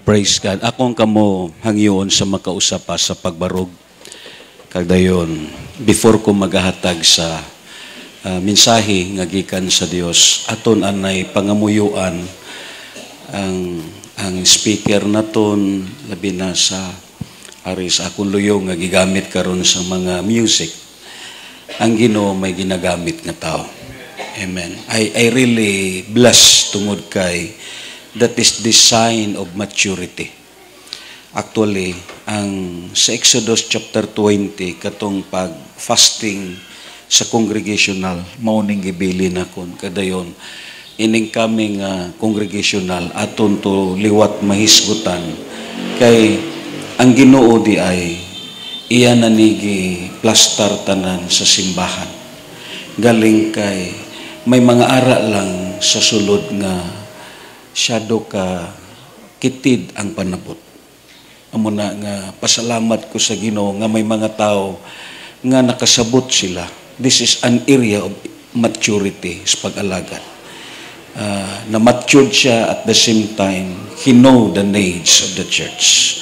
Praise God. Akong kamo hangyoon sa makausap sa pagbarog. Kagdayon, before ko magahatag sa mensahe nga gikan sa Dios, aton anay pangamuyuan ang speaker naton labi na sa aris akong luyo nga gigamit karon sa mga music. Ang Ginoo may ginagamit nga tao. Amen. I really bless tungod kay that is the sign of maturity. Actually, sa Exodus chapter 20, katong pag-fasting sa congregational, mauning gibilin akon. Kadayon, ining kaming congregational, aton to liwat mahisgutan. Kay, ang Ginoo di ay, iya nanigi plastar tanan sa simbahan. Galing kay, may mga ara lang sa sulod nga syado ka kitid ang panabot. Amo na nga pasalamat ko sa Ginoo nga may mga tao nga nakasabot sila. This is an area of maturity sa pag-alagad. Na matured siya at the same time, he know the needs of the church.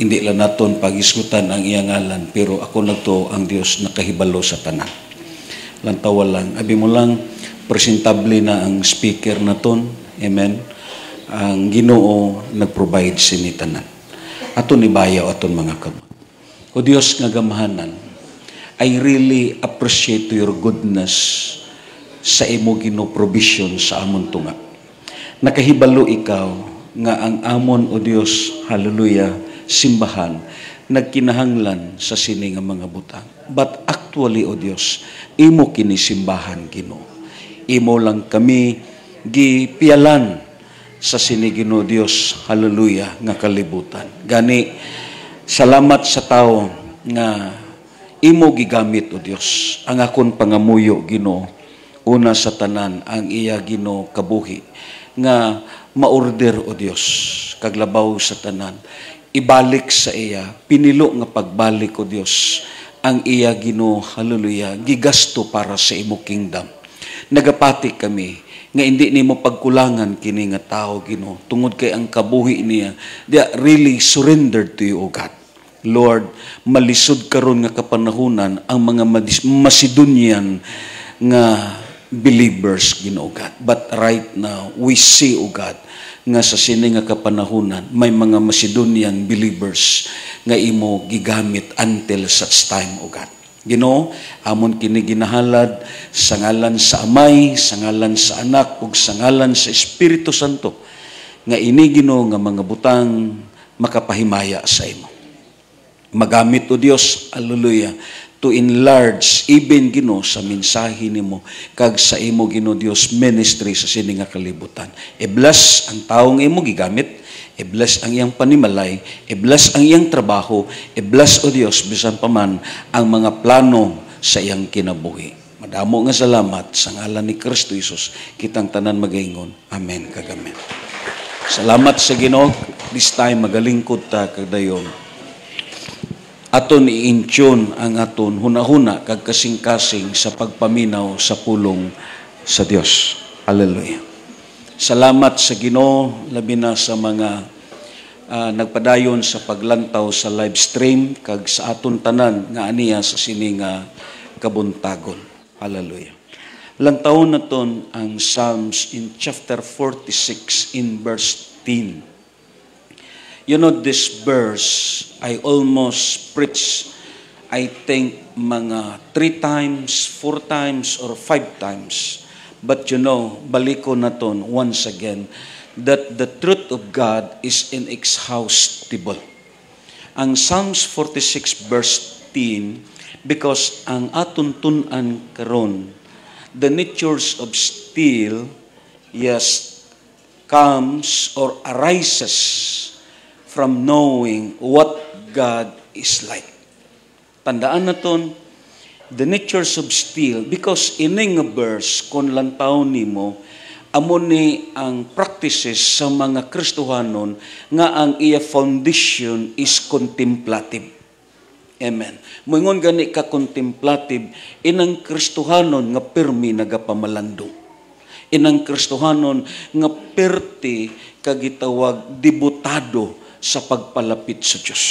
Hindi lang naton pag-isgutan ang iyang ngalan, pero ako nagto ang Dios nakahibalo sa tanan. Lantawa lang, abi mo lang, presentable na ang speaker naton. Amen. Ang Ginoo nag-provide sinitanan. Aton ibayaw aton mga kamot. O Dios nga gamahanan, I really appreciate your goodness sa imo Ginoo provision sa amon tunga. Nakahibalo ikaw nga ang amon o Dios, hallelujah, simbahan nagkinahanglan sa sini nga mga butang. But actually o Dios, imo kini simbahan Ginoo. Imo lang kami gipialan sa sinigino Dios, hallelujah, nga kalibutan. Gani, salamat sa tao nga imo gigamit o Dios. Ang akon pangamuyo Ginoo, una sa tanan ang iya Ginoo kabuhi nga maorder o Dios kaglabaw sa tanan. Ibalik sa iya, pinilo nga pagbalik o Dios ang iya Ginoo, hallelujah, gigasto para sa imo kingdom. Nagapati kami nga hindi nimo pagkulangan kini nga tao Ginoo tungod kay ang kabuhi niya dia really surrendered to you O God. Lord, malisod karon nga kapanahunan ang mga Macedonian nga believers Ginoo God. But right now we see O God nga sa sini nga kapanahunan may mga Macedonian believers nga imo gigamit until such time O God. Ginoo, amon kini ginahalad sa ngalan sa Amay, sa ngalan sa Anak, ug sa ngalan sa Espiritu Santo, nga ini Ginoo nga mga butang makapahimaya sa imo. Magamit o Dios, hallelujah, to enlarge even Ginoo sa mensahe nimo kag sa imo Ginoo Dios ministry sa sini nga kalibutan. I-bless ang taong imo gigamit, i-bless ang iyang panimalay, i-bless ang iyang trabaho, i-bless o Dios bisan pa man ang mga plano sa iyang kinabuhi. Madamo nga salamat sa ngalan ni Kristo Jesus kitang tanan magaingon. Amen kag amen. Salamat sa Ginoo. This time magalingkod ta kagdayon. Aton i-intune ang aton hunahuna kag kasing-kasing sa pagpaminaw sa pulong sa Dios. Hallelujah. Salamat sa Ginoo labi na sa mga nagpadayon sa paglantaw sa live stream kag sa aton tanan nga aniya sa sini nga kabuntagon. Hallelujah. Lantawon naton ang Psalms in chapter 46 in verse 10. You know this verse I almost preach I think mga 3 times, 4 times or 5 times. But you know, baliko naton once again that the truth of God is inexhaustible. Ang Psalms 46 verse 10, because ang aton tun-an karon, the natures of steel, yes, comes or arises from knowing what God is like. Tandaan naton, the natures of steel, because ining verse, kung lantaw nimo, amon ni ang practices sa mga Kristohanon nga ang iya foundation is contemplative. Amen. Moingon gani ka contemplative, inang Kristohanon nga pirmi nagapamalandong. Inang Kristohanon nga perti kagitawag debutado sa pagpalapit sa Dios.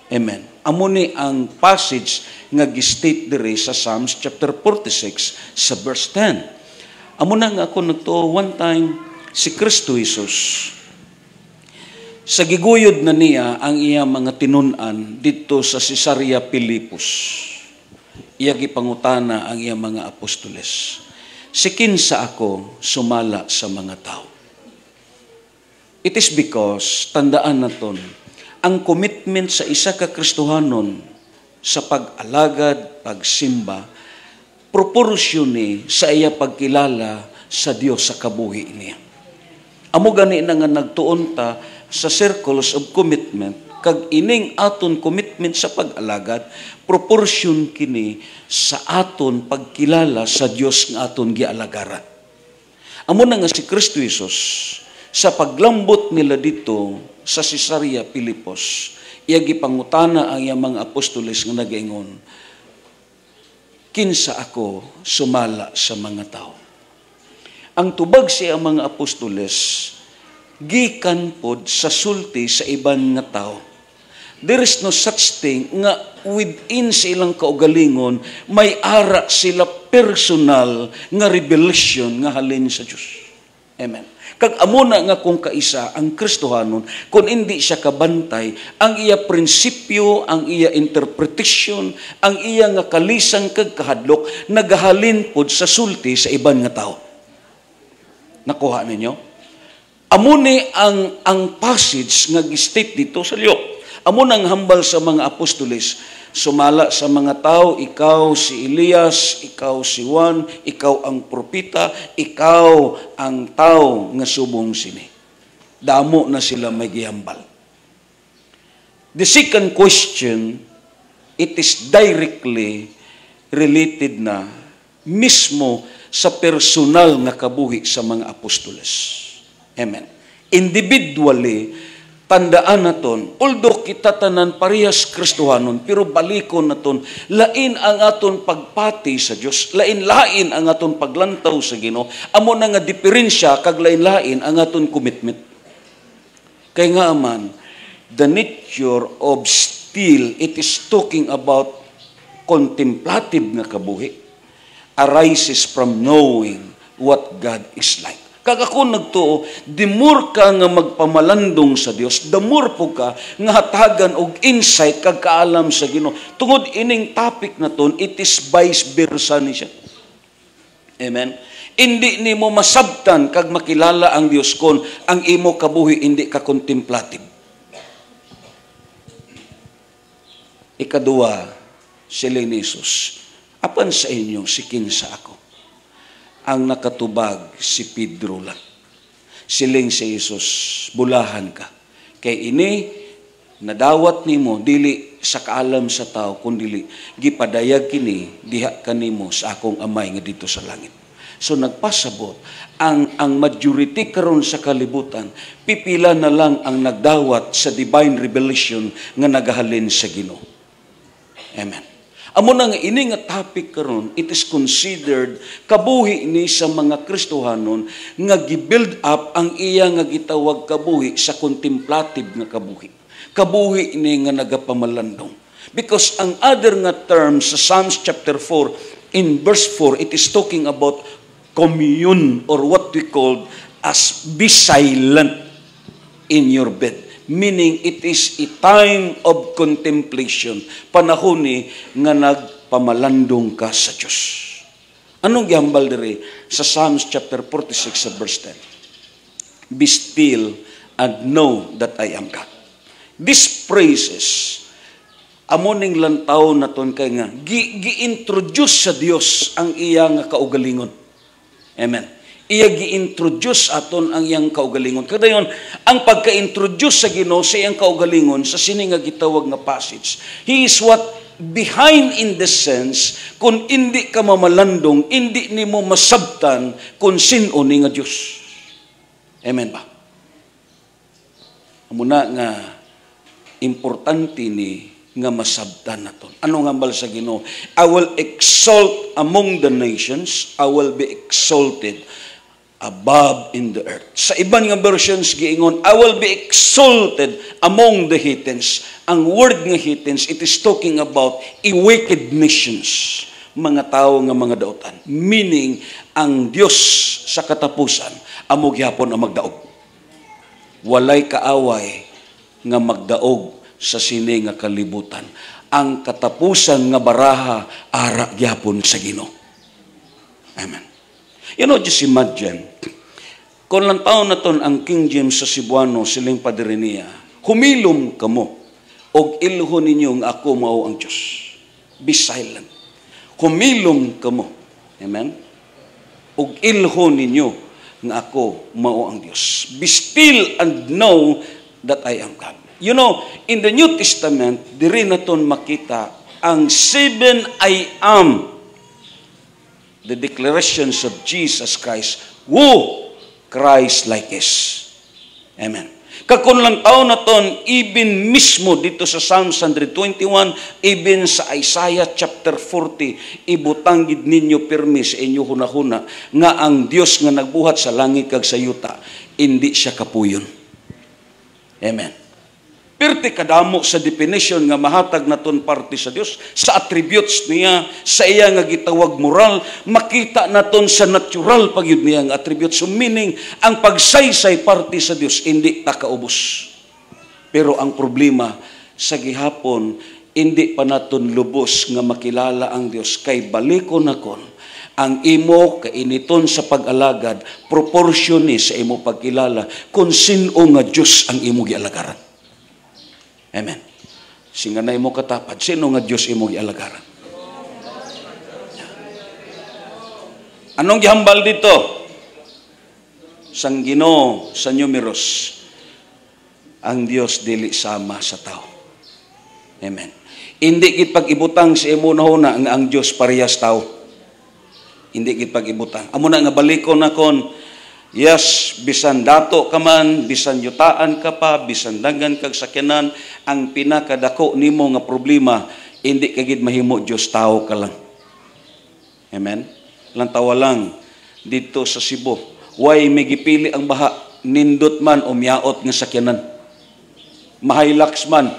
Amen. Amo ni ang passage nga gistate diri sa Psalms chapter 46 sa verse 10. Amo na nga ako nagtuo one time si Kristo Jesus. Sa giguyod na niya ang iya mga tinun-an dito sa Cesarea Philippus. Iya gipangutana ang iya mga apostoles. Sikinsa ako sumala sa mga tao. It is because, tandaan naton, ang commitment sa isa ka Kristohanon sa pag-alagad, pagsimba, proporsyone sa iya pagkilala sa Dios sa kabuhi niya. Amo gani na nga nagtuon ta sa circles of commitment, kag ining aton commitment sa pag-alagad, proportion kini sa aton pagkilala sa Dios nga aton gialagaran. Amo na nga si Kristo Jesus, sa paglambot nila dito sa Cesarea Philippus, iya gipangutana ang iyang mga apostoles nga nagaingon, kinsa ako sumala sa mga tao. Ang tubag siya ang mga apostoles, gikan pod sa sulti sa iban nga tao. There is no such thing nga within sa ilang kaugalingon, may ara sila personal nga revelation nga halin sa Diyos. Amen. Kag amo na nga kung kaisa ang Kristohanon, kung hindi siya kabantay, ang iya prinsipyo, ang iya interpretation, ang iya nga kalisang kag kahadlok, nagahalin pod sa sulti sa iban nga tao. Nakuha ninyo? Amo ni ang passage nga gistate dito sa liok. Amo nang hambal sa mga apostoles, sumala sa mga tao, ikaw si Elias, ikaw si Juan, ikaw ang propeta, ikaw ang tao nga subong sini. Damo na sila may gihambal. The second question, it is directly related na mismo sa personal nga kabuhi sa mga apostoles. Amen. Individually, tandaan naton, although kita tanan parehas Kristohanon, pero balikon naton, lain ang aton pagpati sa Dios, lain-lain ang aton paglantaw sa Ginoo, amo na nga diferensya kag lain-lain ang aton commitment. Kay nga man, the nature of still, it is talking about contemplative nga kabuhi, arises from knowing what God is like. Kag ako nagtuo, the more ka nga magpamalandong sa Dios, the more po ka nga hatagan og insight kag kaalam sa Ginoo. Tungod ining topic na ton, it is vice versa ni siya. Amen. Hindi nimo masabtan kag makilala ang Dios kon ang imo kabuhi hindi ka contemplative. Ikaduha, siling ni Jesus, apan sa inyo sikin sa ako. Ang nakatubag si Pedro lang. Siling si Jesus, bulahan ka. Kay ini, nadawat nimo, dili sa kaalam sa tao, kundili, gipadayag kini, diha kanimo sa akong amay nga dito sa langit. So nagpasabot, ang majority karon sa kalibutan, pipila na lang ang nagdawat sa divine revelation nga nagahalin sa Ginoo. Amen. Amo na nga ini nga topic karon, it is considered kabuhi ni sa mga Kristohanon nga gi-build up ang iya nga gitawag kabuhi sa contemplative nga kabuhi. Kabuhi ini nga nagapamalandong. Because ang other nga term sa Psalms chapter 4 in verse 4, it is talking about commune or what we call as be silent in your bed. Meaning, it is a time of contemplation. Panahon ni nga nagpamalandong ka sa Diyos. Anong gihambal diri sa Psalms chapter 46 sa verse 10? Be still and know that I am God. These phrases, amoning lantaw na ton kay nga, gi-introduce sa Dios ang iya nga kaugalingon. Amen. Iya gi-introduce aton ang iyang kaugalingon. Kadayon, ang pagka-introduce sa Ginoo sa iyang kaugalingon sa sini nga gitawag nga passage, He is what behind in the sense kung hindi ka mamalandong, hindi nimo masabtan kung sino ni nga Dios. Amen ba? Amo na nga importante ni nga masabtan naton. Ano nga bal sa Ginoo? I will exalt among the nations, I will be exalted. above in the earth. Sa iban nga versions giingon, I will be exalted among the heathens. Ang word nga heathens, it is talking about wicked nations, mga tao nga mga dautan. Meaning, ang Dios sa katapusan amo gyapon ang magdaog. Walay kaaway nga magdaog sa sini nga kalibutan. Ang katapusan nga baraha ara gyapon sa Ginoo. Amen. You know, just imagine, kung lang taon na ton ang King James sa Cebuano, siling padre niya, humilom kamo, og ilhon ninyo nga ako mao ang Diyos. Be silent. Humilom kamo. Amen? Og ilhon ninyo nga ako mao ang Diyos. Be still and know that I am God. You know, in the New Testament, diri na ton makita ang 7 I am, the declarations of Jesus Christ, who Christ-like is. Amen. Kakun lang taon na ton, even mismo dito sa Psalms 121, even sa Isaiah chapter 40, ibutanggid ninyo pirmi sa inyo hunahuna, nga ang Dios nga nagbuhat sa langit kag sa yuta, hindi siya kapuyon. Amen. Perti kadamo sa definition nga mahatag naton parte sa Dios, sa attributes niya, sa iya nga gitawag moral, makita naton sa natural pagyud niya nga attributes. So meaning, ang pagsaysay parte sa Dios hindi ta kaubos. Pero ang problema sa gihapon, hindi pa naton lubos nga makilala ang Dios, kay balikon nakon ang imo kainiton sa pag-alagad proportion ni sa imo pagkilala kung sino nga Dios ang imo gialagaran. Amen. Singa na imo katapad, sino nga Diyos imo gialagaran? Anong gihambal dito? Sang Ginoo sa numeros, ang Dios dili sama sa tao. Amen. Hindi gid pag-ibutang sa imo nahuna nga ang Dios parehas tao. Hindi gid pag-ibutang. Amo na nga balikon nakon, yes, bisan dato ka man, bisan yutaan ka pa, bisan daghan kag sakyanan, ang pinakadako nimo nga problema, hindi ka gid mahimo Dios, tao ka lang. Amen? Lantawa lang, dito sa Cebu, way may gipili ang baha, nindot man o miyaot nga sakyanan. Mahilax man,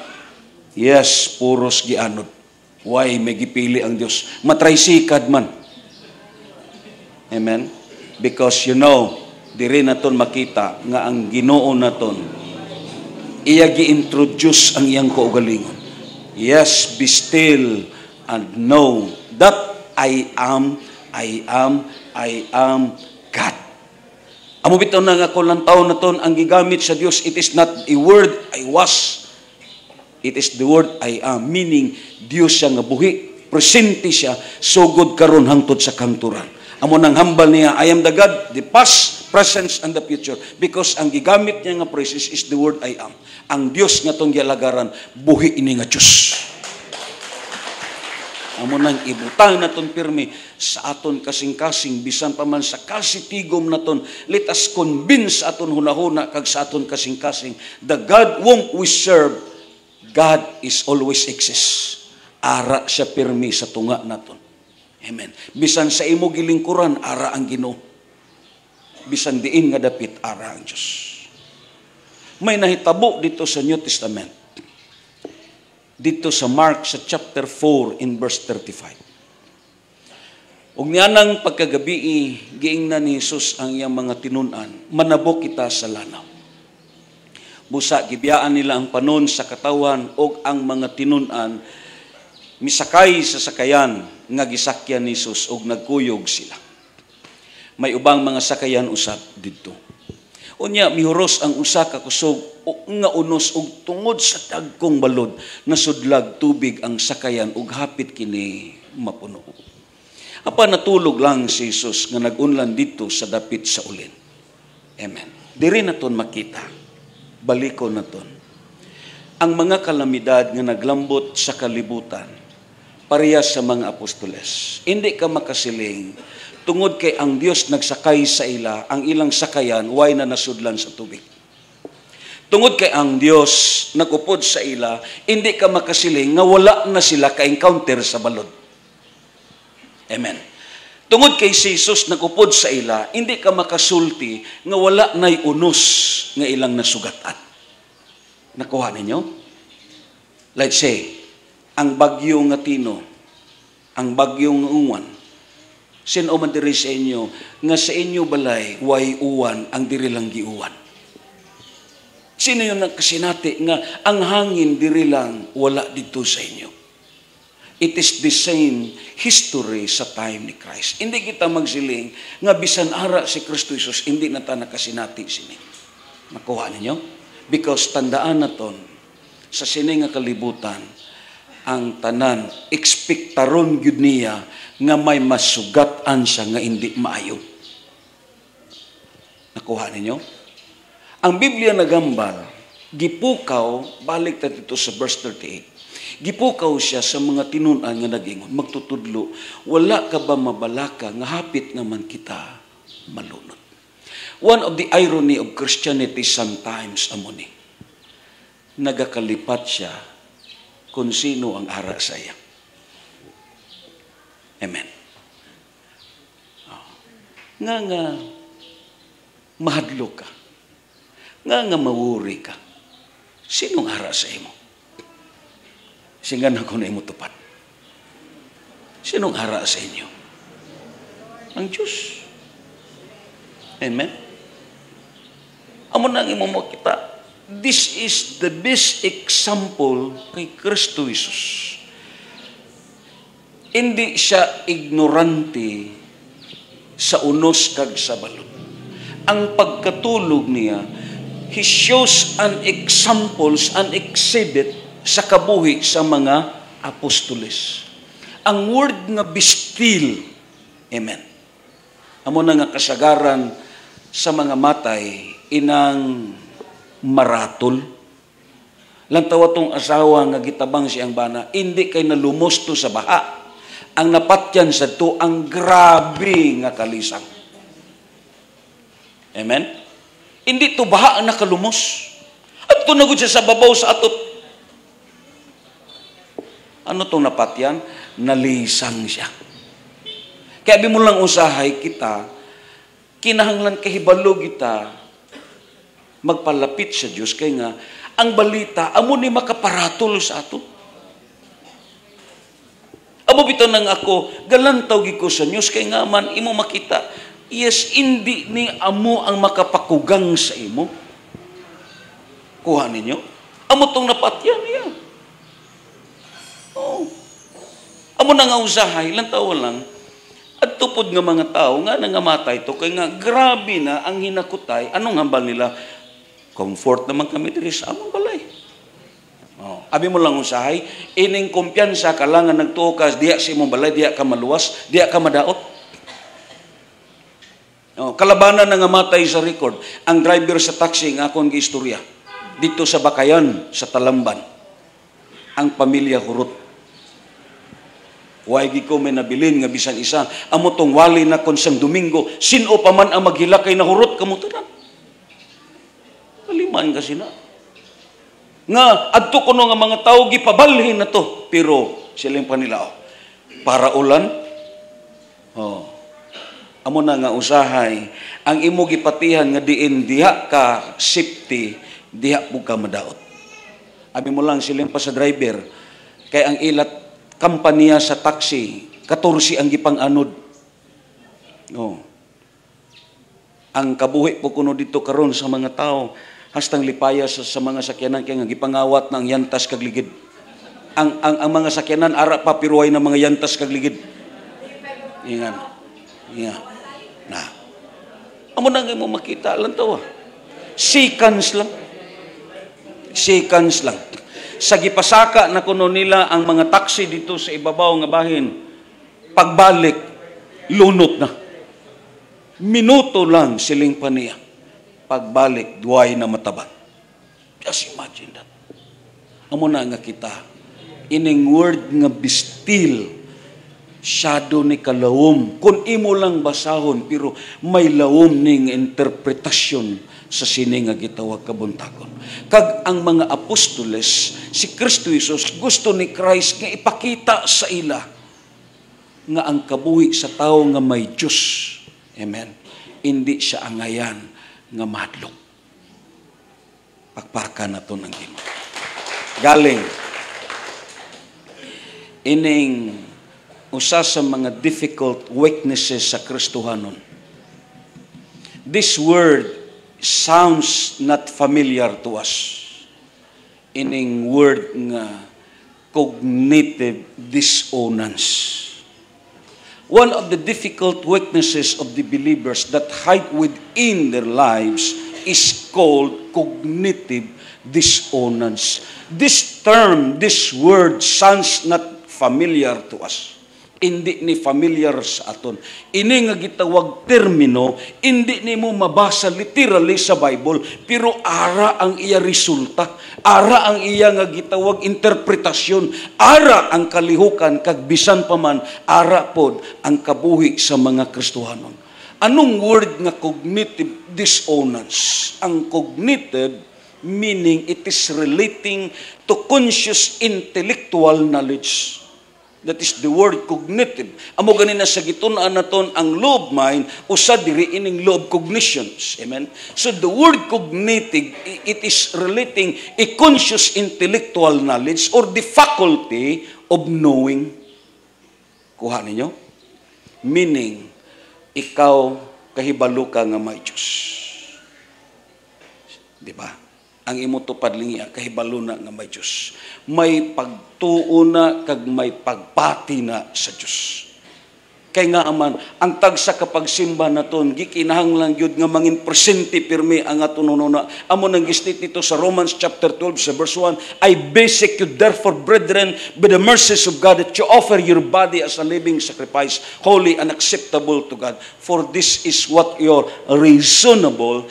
yes, puros gianod. Way may gipili ang Dios. Matraysikad man. Amen? Because you know, diri naton makita nga ang Ginoo naton iya gi-introduce ang iyang kaugalingon. Yes, be still and know that I am God. Amo bitaw na nga kung lang taon naton ang gigamit sa Dios, it is not a word I was, it is the word I am, meaning Dios siya nga buhi, presente siya, sugod karon hangtod sa kanturan. Amo nang hambal niya, I am the God, the past, present, and the future. Because ang gigamit niya nga phrases is the word I am. Ang Dios nga tong gialagaran, buhi ini nga Dios. Amo nang ibutang naton pirmi sa aton kasing-kasing, bisan pa man sa kasitigom naton, let us convince aton hunahuna kag sa aton kasing-kasing, the God whom we serve, God is always exists. Ara siya pirmi sa tunga naton. Amen. Bisan sa imo gilingkuran, ara ang Ginoo. Bisan diin nga dapit, ara ang Diyos. May nahitabo dito sa New Testament. Dito sa Mark sa chapter 4 in verse 35. Ug nianang pagkagabi, giingnan ni Jesus ang iyang mga tinunan, manabo kita sa lanaw. Busa gibiyaan nila ang panon sa katawan ug ang mga tinunan misakay sa sakayan nga gisakyan ni Jesus ug nagkuyog sila. May ubang mga sakayan usab didto. Unya mihuros ang usa ka kusog nga unos ug tungod sa dagkong balod nasudlag tubig ang sakayan ug hapit kini mapuno. Apa natulog lang si Jesus nga nagunlan dito sa dapit sa ulin. Amen. Diri naton makita, balikon naton ang mga kalamidad nga naglambot sa kalibutan. Parehas sa mga apostoles. Hindi ka makasiling tungod kay ang Dios nagsakay sa ila, ang ilang sakayan way na nasudlan sa tubig. Tungod kay ang Dios nagupod sa ila, hindi ka makasiling nga wala na sila ka-encounter sa balod. Amen. Tungod kay si Jesus nagupod sa ila, hindi ka makasulti nga wala na'y unos nga ilang nasugatan. Nakuha ninyo? Let's say, ang bagyo nga Tino, ang bagyo nga Uwan, sino man diri sa inyo, nga sa inyo balay, way uwan, ang diri lang giuwan. Sino yung nagkasinati nga ang hangin diri lang wala dito sa inyo? It is the same history sa time ni Christ. Hindi kita magsiling nga bisan ara si Kristo Jesus, hindi na ta nakasinati sini. Nakuha ninyo? Because tandaan naton sa sini nga kalibutan, ang tanan, ekspektaron gyud niya nga may masugatan siya nga hindi maayo. Nakuha ninyo? Ang Biblia nagambal, gipukaw, balik ta dito sa verse 38, gipukaw siya sa mga tinunan nga nagingon, magtutudlo, wala ka ba mabalaka nga hapit nga man kita malunod. One of the irony of Christianity sometimes, amoni, nagakalipat siya kung sino ang ara sa iya. Amen. Nga mahadlo ka. Nga mawuri ka. Sinong ara sa imo? Singan ako na imo tupad. Sinong ara sa inyo? Ang Diyos. Amen? Amo nang imo makita. This is the best example kay Kristo Jesus. Hindi siya ignorante sa unos kag sa balod. Ang pagkatulog niya, he shows an examples, an exhibit sa kabuhi sa mga apostoles. Ang word nga bistil, amen. Amo na nga kasagaran sa mga matay, inang maratol. Lantawa tong asawa nga gitabang siyang bana, hindi kay nalumusto sa baha. Ang napatyan sa to, ang grabe nga kalisang. Amen? Hindi to baha ang nakalumos. At tunagod siya sa babaw sa atot. Ano tong napatyan? Nalisang siya. Kaya mo lang usahay kita, kinahanglan kahibalo kita, magpalapit sa Diyos. Kaya nga, ang balita, amo ni makaparatol sa ato. Amo bito nang ako, galantaw gi ko sa Diyos. Kaya nga man, imo makita, yes, hindi ni amo ang makapakugang sa imo. Kuha ninyo. Amo tong napatyan niya. Oh. Amo na nga usahay, lantaw lang, at tupod nga mga tao, nga nangamatay to, kaya nga grabe na ang hinakutay, anong hambal nila? Comfort naman kami diri sa among balay. Oh. Abi mo lang usahay, ining kumpiyansa ka lang nga nagtuo ka, diya sa imong balay, diya ka maluwas, diya ka madaot. Oh, kalabanan na nga matay sa record, ang driver sa taxi nga akong giistorya, dito sa Bakayan, sa Talamban, ang pamilya hurot. Huwag ko may nabilin nga bisan isa, amo tong wali na konsang Domingo, sino pa man ang maghilakay na hurot kamutunan. Kaliman kasi na. Nga, adto ko nga mga tao, gipabalhin na to. Pero, silang panilao. Para ulan, oh, amo na nga usahay, ang imo gipatihan nga diin, diha ka safety, diha po ka madaot. Abi mo lang silang pa sa driver, kay ang ilat, kampanya sa taxi, 14 ang gipang-anod. Oh. Ang kabuhi po kuno dito karon sa mga tao, hastang lipaya sa mga sakyanan kaya nga gipangawat ng yantas kag ligid. Ang mga sakyanan ara pa piruway ng mga yantas kag ligid. Ingan. Yeah. Na. Amo na nga mo makita lang to. Seconds lang. Seconds lang. Sa gipasaka na kuno nila ang mga taxi dito sa ibabaw nga bahin, pagbalik, lunot na. Minuto lang siling pa niya. Pagbalik, duway na matabang. Just imagine that. Amo na nga kita, ining word nga bistil, shadow ni kalawom. Kung imo lang basahon, pero may lawom ning interpretasyon sa sini nga gitawag kabuntagon. Kag ang mga apostoles, si Kristo Jesus, gusto ni Christ nga ipakita sa ila nga ang kabuhi sa tao nga may Diyos. Amen. Hindi siya angayan nga madlok. Pakpaka na to ng Ginoo. Galing ining usa sa mga difficult weaknesses sa Kristohanon. This word sounds not familiar to us. Ining word nga cognitive dissonance. One of the difficult weaknesses of the believers that hide within their lives is called cognitive dissonance. This term, this word sounds not familiar to us. Hindi ni familiar sa aton. Ini nga gitawag termino, hindi ni mo mabasa literally sa Bible, pero ara ang iya resulta, ara ang iya nga gitawag interpretasyon, ara ang kalihukan, kag bisan pa man, ara pod ang kabuhi sa mga Kristohanon. Anong word nga cognitive dissonance? Ang cognitive, meaning it is relating to conscious intellectual knowledge. That is the word cognitive. Amo ganina sa gitun-an naton ang lobe mind, usa diri ining lobe cognitions. Amen? So the word cognitive, it is relating a conscious intellectual knowledge or the faculty of knowing. Kuha ninyo? Meaning, ikaw kahibalo ka nga may Diyos. Diba? Ang imo tupad lingi kahibalo na nga may Diyos. May pagtuo na kag may pagpati na sa Diyos. Kay nga aman, ang tagsa kapag simba naton, gikinahanglan gyud nga mangin presente pirmi ang atunununa. Amo nang gistit nito sa Romans chapter 12 sa verse 1, I beseech you therefore, brethren, by the mercies of God, that you offer your body as a living sacrifice, holy and acceptable to God. For this is what your reasonable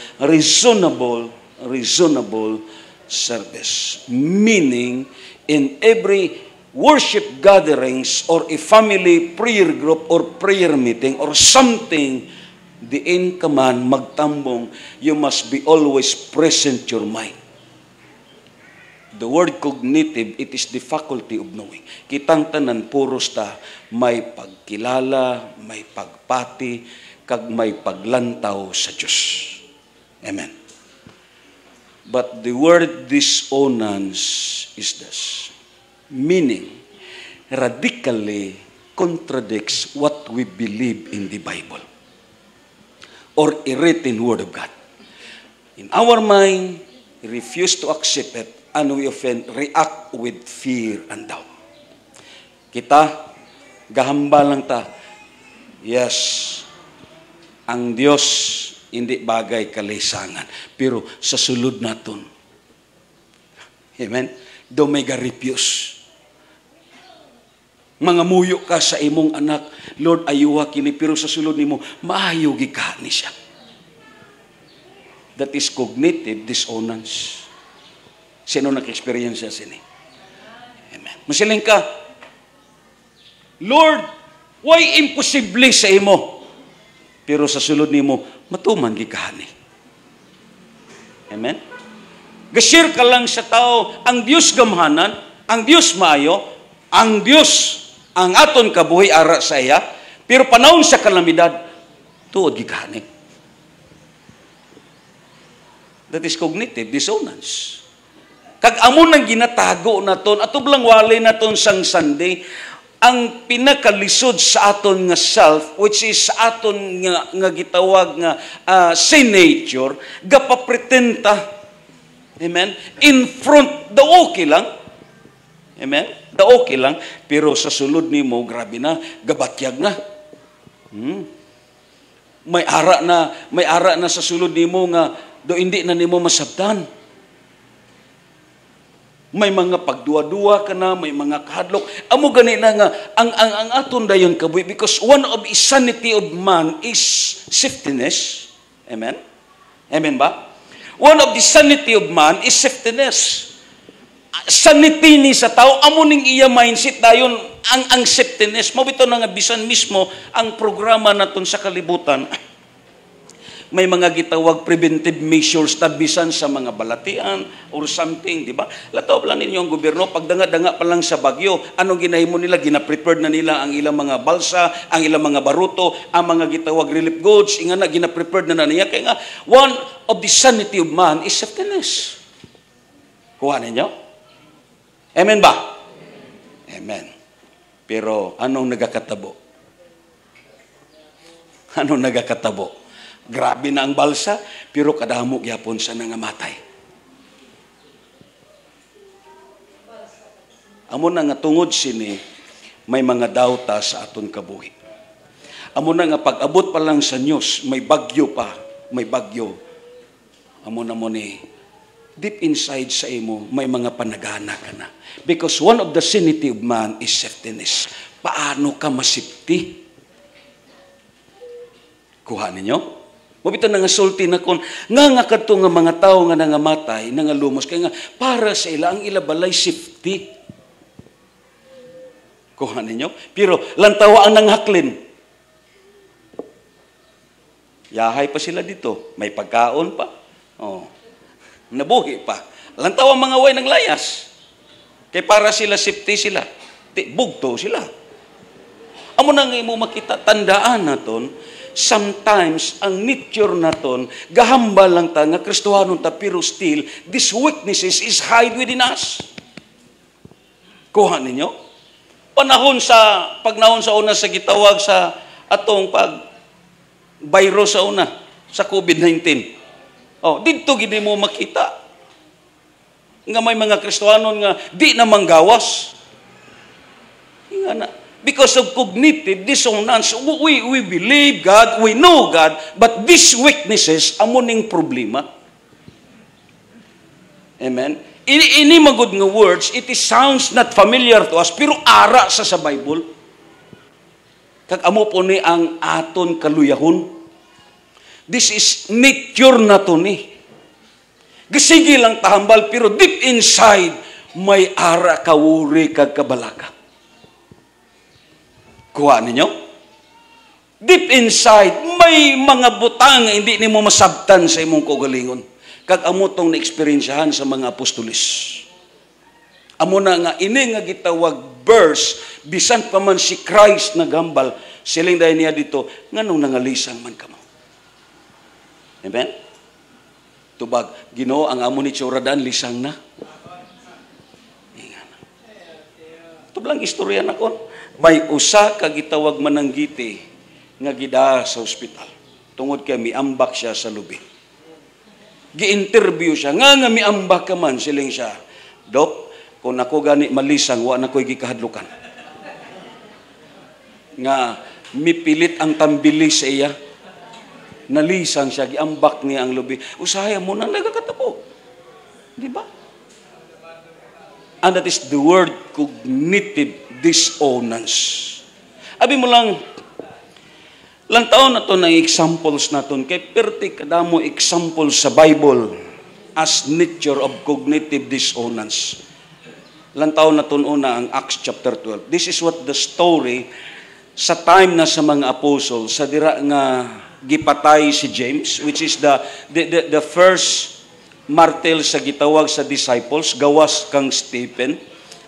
service. Meaning, in every worship gatherings or a family prayer group or prayer meeting or something, the end command, magtambong, you must be always present your mind. The word cognitive, it is the faculty of knowing. Kitang tanan, puros ta, may pagkilala, may pagpati, kag may paglantaw sa Diyos. Amen. But the word dissonance is this, meaning radically contradicts what we believe in the Bible or a written word of God. In our mind, we refuse to accept it and we often react with fear and doubt. Kita, gahamba lang ta, yes, ang Diyos hindi bagay kalisangan. Pero sa sulod naton, amen, do may garipyos. Mga muyo ka sa imong anak, Lord, ayuha kini, pero sa sulod nimo, maayo gika ni siya. That is cognitive dissonance. Sino nag-experience siya sini? Amen. Masiling ka, Lord, why imposible sa imo? Pero sa sulod nimo, matuman gikahani. Amen? Gashare ka lang sa tao, ang Diyos gamhanan, ang Diyos maayo, ang Diyos ang aton kabuhi ara sa iya, pero panahon sa kalamidad, tuod gikahani. That is cognitive dissonance. Kag amo nang ginatago naton, atublang walay naton sang Sunday, ang pinakalisod sa aton nga self, which is sa aton nga gitawag nga sin nature, gapapretenta, amen, in front, the okay lang, amen, the okay lang, pero sa sulod nimo, grabe na, gabatyag na. May ara na sa sulod nimo nga, do hindi na nimo masabtan. May mga pagduwa-duwa ka na, may mga kahadlok. Amo gani na nga, ang aton dayon kabuhi, because one of the sanity of man is shiftiness. Amen? Amen ba? One of the sanity of man is shiftiness. Sanity ni sa tao, amo ning iya mindset dayon ang shiftiness. Mabito na nga bisan mismo ang programa naton sa kalibutan. may mga gitawag preventive measures tabisan sa mga balatian or something, di ba? Lataw lang ninyo ang gobyerno, pagdanga-danga pa lang sa bagyo, anong ginahimo nila? Gina-prepared na nila ang ilang mga balsa, ang ilang mga baruto, ang mga gitawag relief goods, nga na, gina-prepared na niya. Kaya nga, one of the sanity of man is selflessness. Kuha ninyo? Amen ba? Amen. Pero anong nagakatabo? Anong nagakatabo? Grabe na ang balsa, pero kadamo gyapon sa nangamatay. Amo na nga tungod sini, may mga dawta sa aton kabuhi. Amo na nga pag-abot pa lang sa news, may bagyo pa, may bagyo. Amo na mo ni, deep inside sa imo, may mga panagana ka na. Because one of the sanity of man is selflessness. Paano ka masipti? Kuha ninyo? Mabita na nga sulti na kon, nga kadto nga mga tao nga nangamatay, nangalumos, kaya nga, para sa ila, ang ila balay safety. Kuha ninyo? Pero, lantawa ang nanghaklin. Yahay pa sila dito. May pagkaon pa. Oh. Nabuhi pa. Lantawa mga way ng layas. Kaya para sila, safety sila. Bugto sila. Amo na nga mo makita, tandaan naton, sometimes, ang nature naton, gahamba lang ta, nga Kristohanon ta, pero still, these weaknesses is hide within us. Kuha ninyo? Pagnahon sa una sa gitawag sa atong virus sa una, sa COVID-19. Oh, dito gini mo makita. Nga may mga Kristohanon nga, di na manggawas. Nga na. Because of cognitive dissonance, we believe God, we know God, but these weaknesses, amuning problema. Amen? Ini magud nga words, it sounds not familiar to us, pero ara sa Bible. Kag amo po ni ang aton kaluyahon. This is nature na to ni. Gasigi lang tahambal, pero deep inside, may ara kawuri kag kabalaka. Kuha ninyo? Deep inside, may mga butang nga hindi nimo masabtan sa imong kaugalingon. Kag amo tong na-experiensyahan sa mga apostolis. Amo na nga, ini nga gitawag verse, bisan pa man si Christ nagambal, siling dahil niya dito, nganong nangalisang man kamo. Amen? Tubag, Ginoo ang amo ni Tsoradan, lisang na. Tublang istorya na kon. May usa ka gitawag mananggiti nga gida sa ospital. Tungod kay miambak siya sa lubi. Gi-interview siya, nga miambak ka man, siling siya. Dok, kung ako gani malisang, wa na ko'y gikahadlukan. Nga, mipilit ang tambili sa iya. Nalisang siya, giambak niya ang lubi. Usaya mo nang nagakatabo. Di ba? And that is the word cognitive dissonance. Abi mo lang taon na to ng examples naton kay perti kadamo example sa Bible as nature of cognitive dissonance. Taon na ton una ang Acts chapter 12. This is what the story sa time na sa mga apostles sa dira nga gipatay si James, which is the first martyr sa gitawag sa disciples, gawas kang Stephen.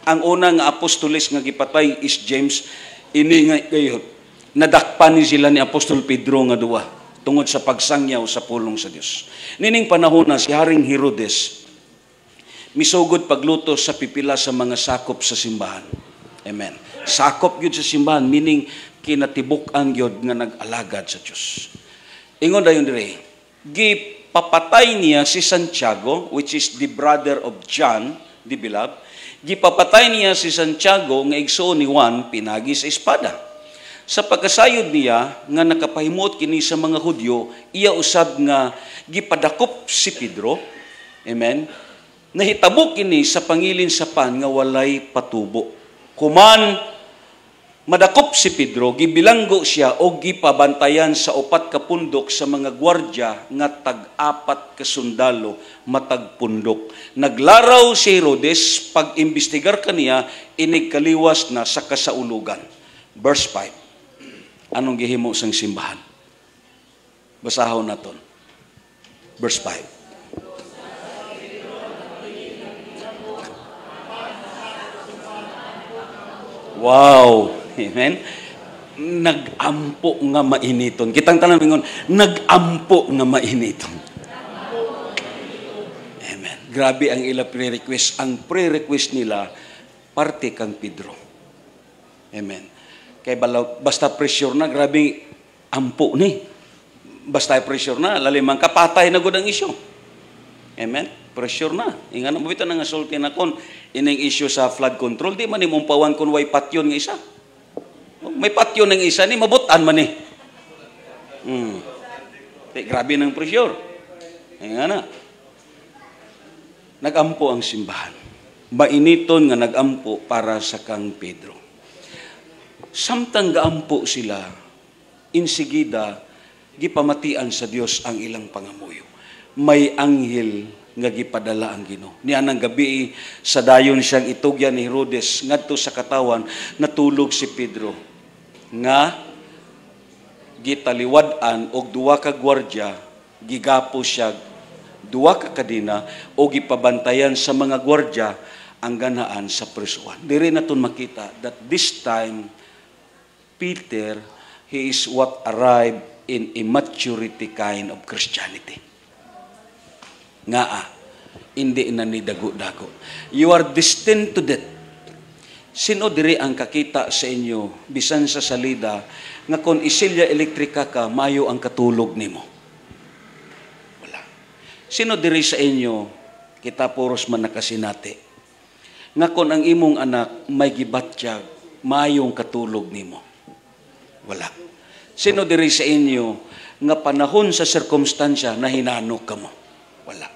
Ang unang apostolis nga gipatay is James. Ini nga kayo, nadakpan ni sila ni Apostol Pedro nga duwa tungod sa pagsangyaw sa pulong sa Dios. Nining panahon na si Haring Herodes misugod pagluto sa pipila sa mga sakop sa simbahan. Amen. Sakop gyud sa simbahan, meaning kinatibuk-an gyud nga nag-alagad sa Dios. Ingon dayon dire, gipapatay niya si Santiago, which is the brother of John, the beloved. Gipapatay niya si Santiago nga igsoon ni Juan pinagi sa espada. Sa pagkasayod niya nga nakapahimot kini sa mga Hudyo, iya usab nga gipadakop si Pedro. Amen. Nahitabo kini sa pangilin sa pan nga walay patubo. Kuman madakop si Pedro, gibilanggo siya o gipabantayan sa 4 ka pundok sa mga gwardya nga tag-4 ka sundalo matag pundok. Naglaraw si Herodes, pag-imbestigar kaniya, inigkaliwas na sa kasaulugan. Verse 5. Anong gihimo sang simbahan? Basahon naton. Verse 5. Wow! Amen? Nag-ampo nga mainiton. Kitang tanan mingon, nag-ampo nga mainiton. Amen. Grabe ang ila pre-request. Ang pre-request nila, parte kang Pedro. Amen. Kaya basta pressure na, grabe ampo ni. Basta pressure na, lalimang kapatay na gud ang isyo. Amen. Pressure na. Inga na mo bitaw nga sulti na kon ining issue sa flood control, di man ni mong pawan kun way patyon nga isa. May patyon ng isa ni mabutan man ni. Grabe ng pressure. Inga na. Nagampo ang simbahan. Mainiton nga nagampo para sa kang Pedro. Samtang gaampo sila, insigida, gipamatian sa Dios ang ilang pangamuyo. May anghel nga gipadala ang Ginoo. Niya nang gabi sa dayon siyang itugyan ni Herodes ngadto sa katawan natulog si Pedro nga gitaliwad-an og duwa ka gwardiya gigapo siya duwa ka kadina o gipabantayan sa mga gwardiya ang ganaan sa prisuan. Diri naton makita that this time Peter, he is what arrived in immaturity kind of Christianity. Hindi na ni dago-dago. You are destined to death. Sino diri ang kakita sa inyo, bisan sa salida, nga kung isilya elektrika ka, mayo ang katulog nimo? Wala. Sino diri sa inyo, kita puros man nakasinati, nga kung ang imong anak may gibatyag, mayong katulog nimo? Wala. Sino diri sa inyo nga panahon sa sirkumstansya na hinanok ka mo? Wala.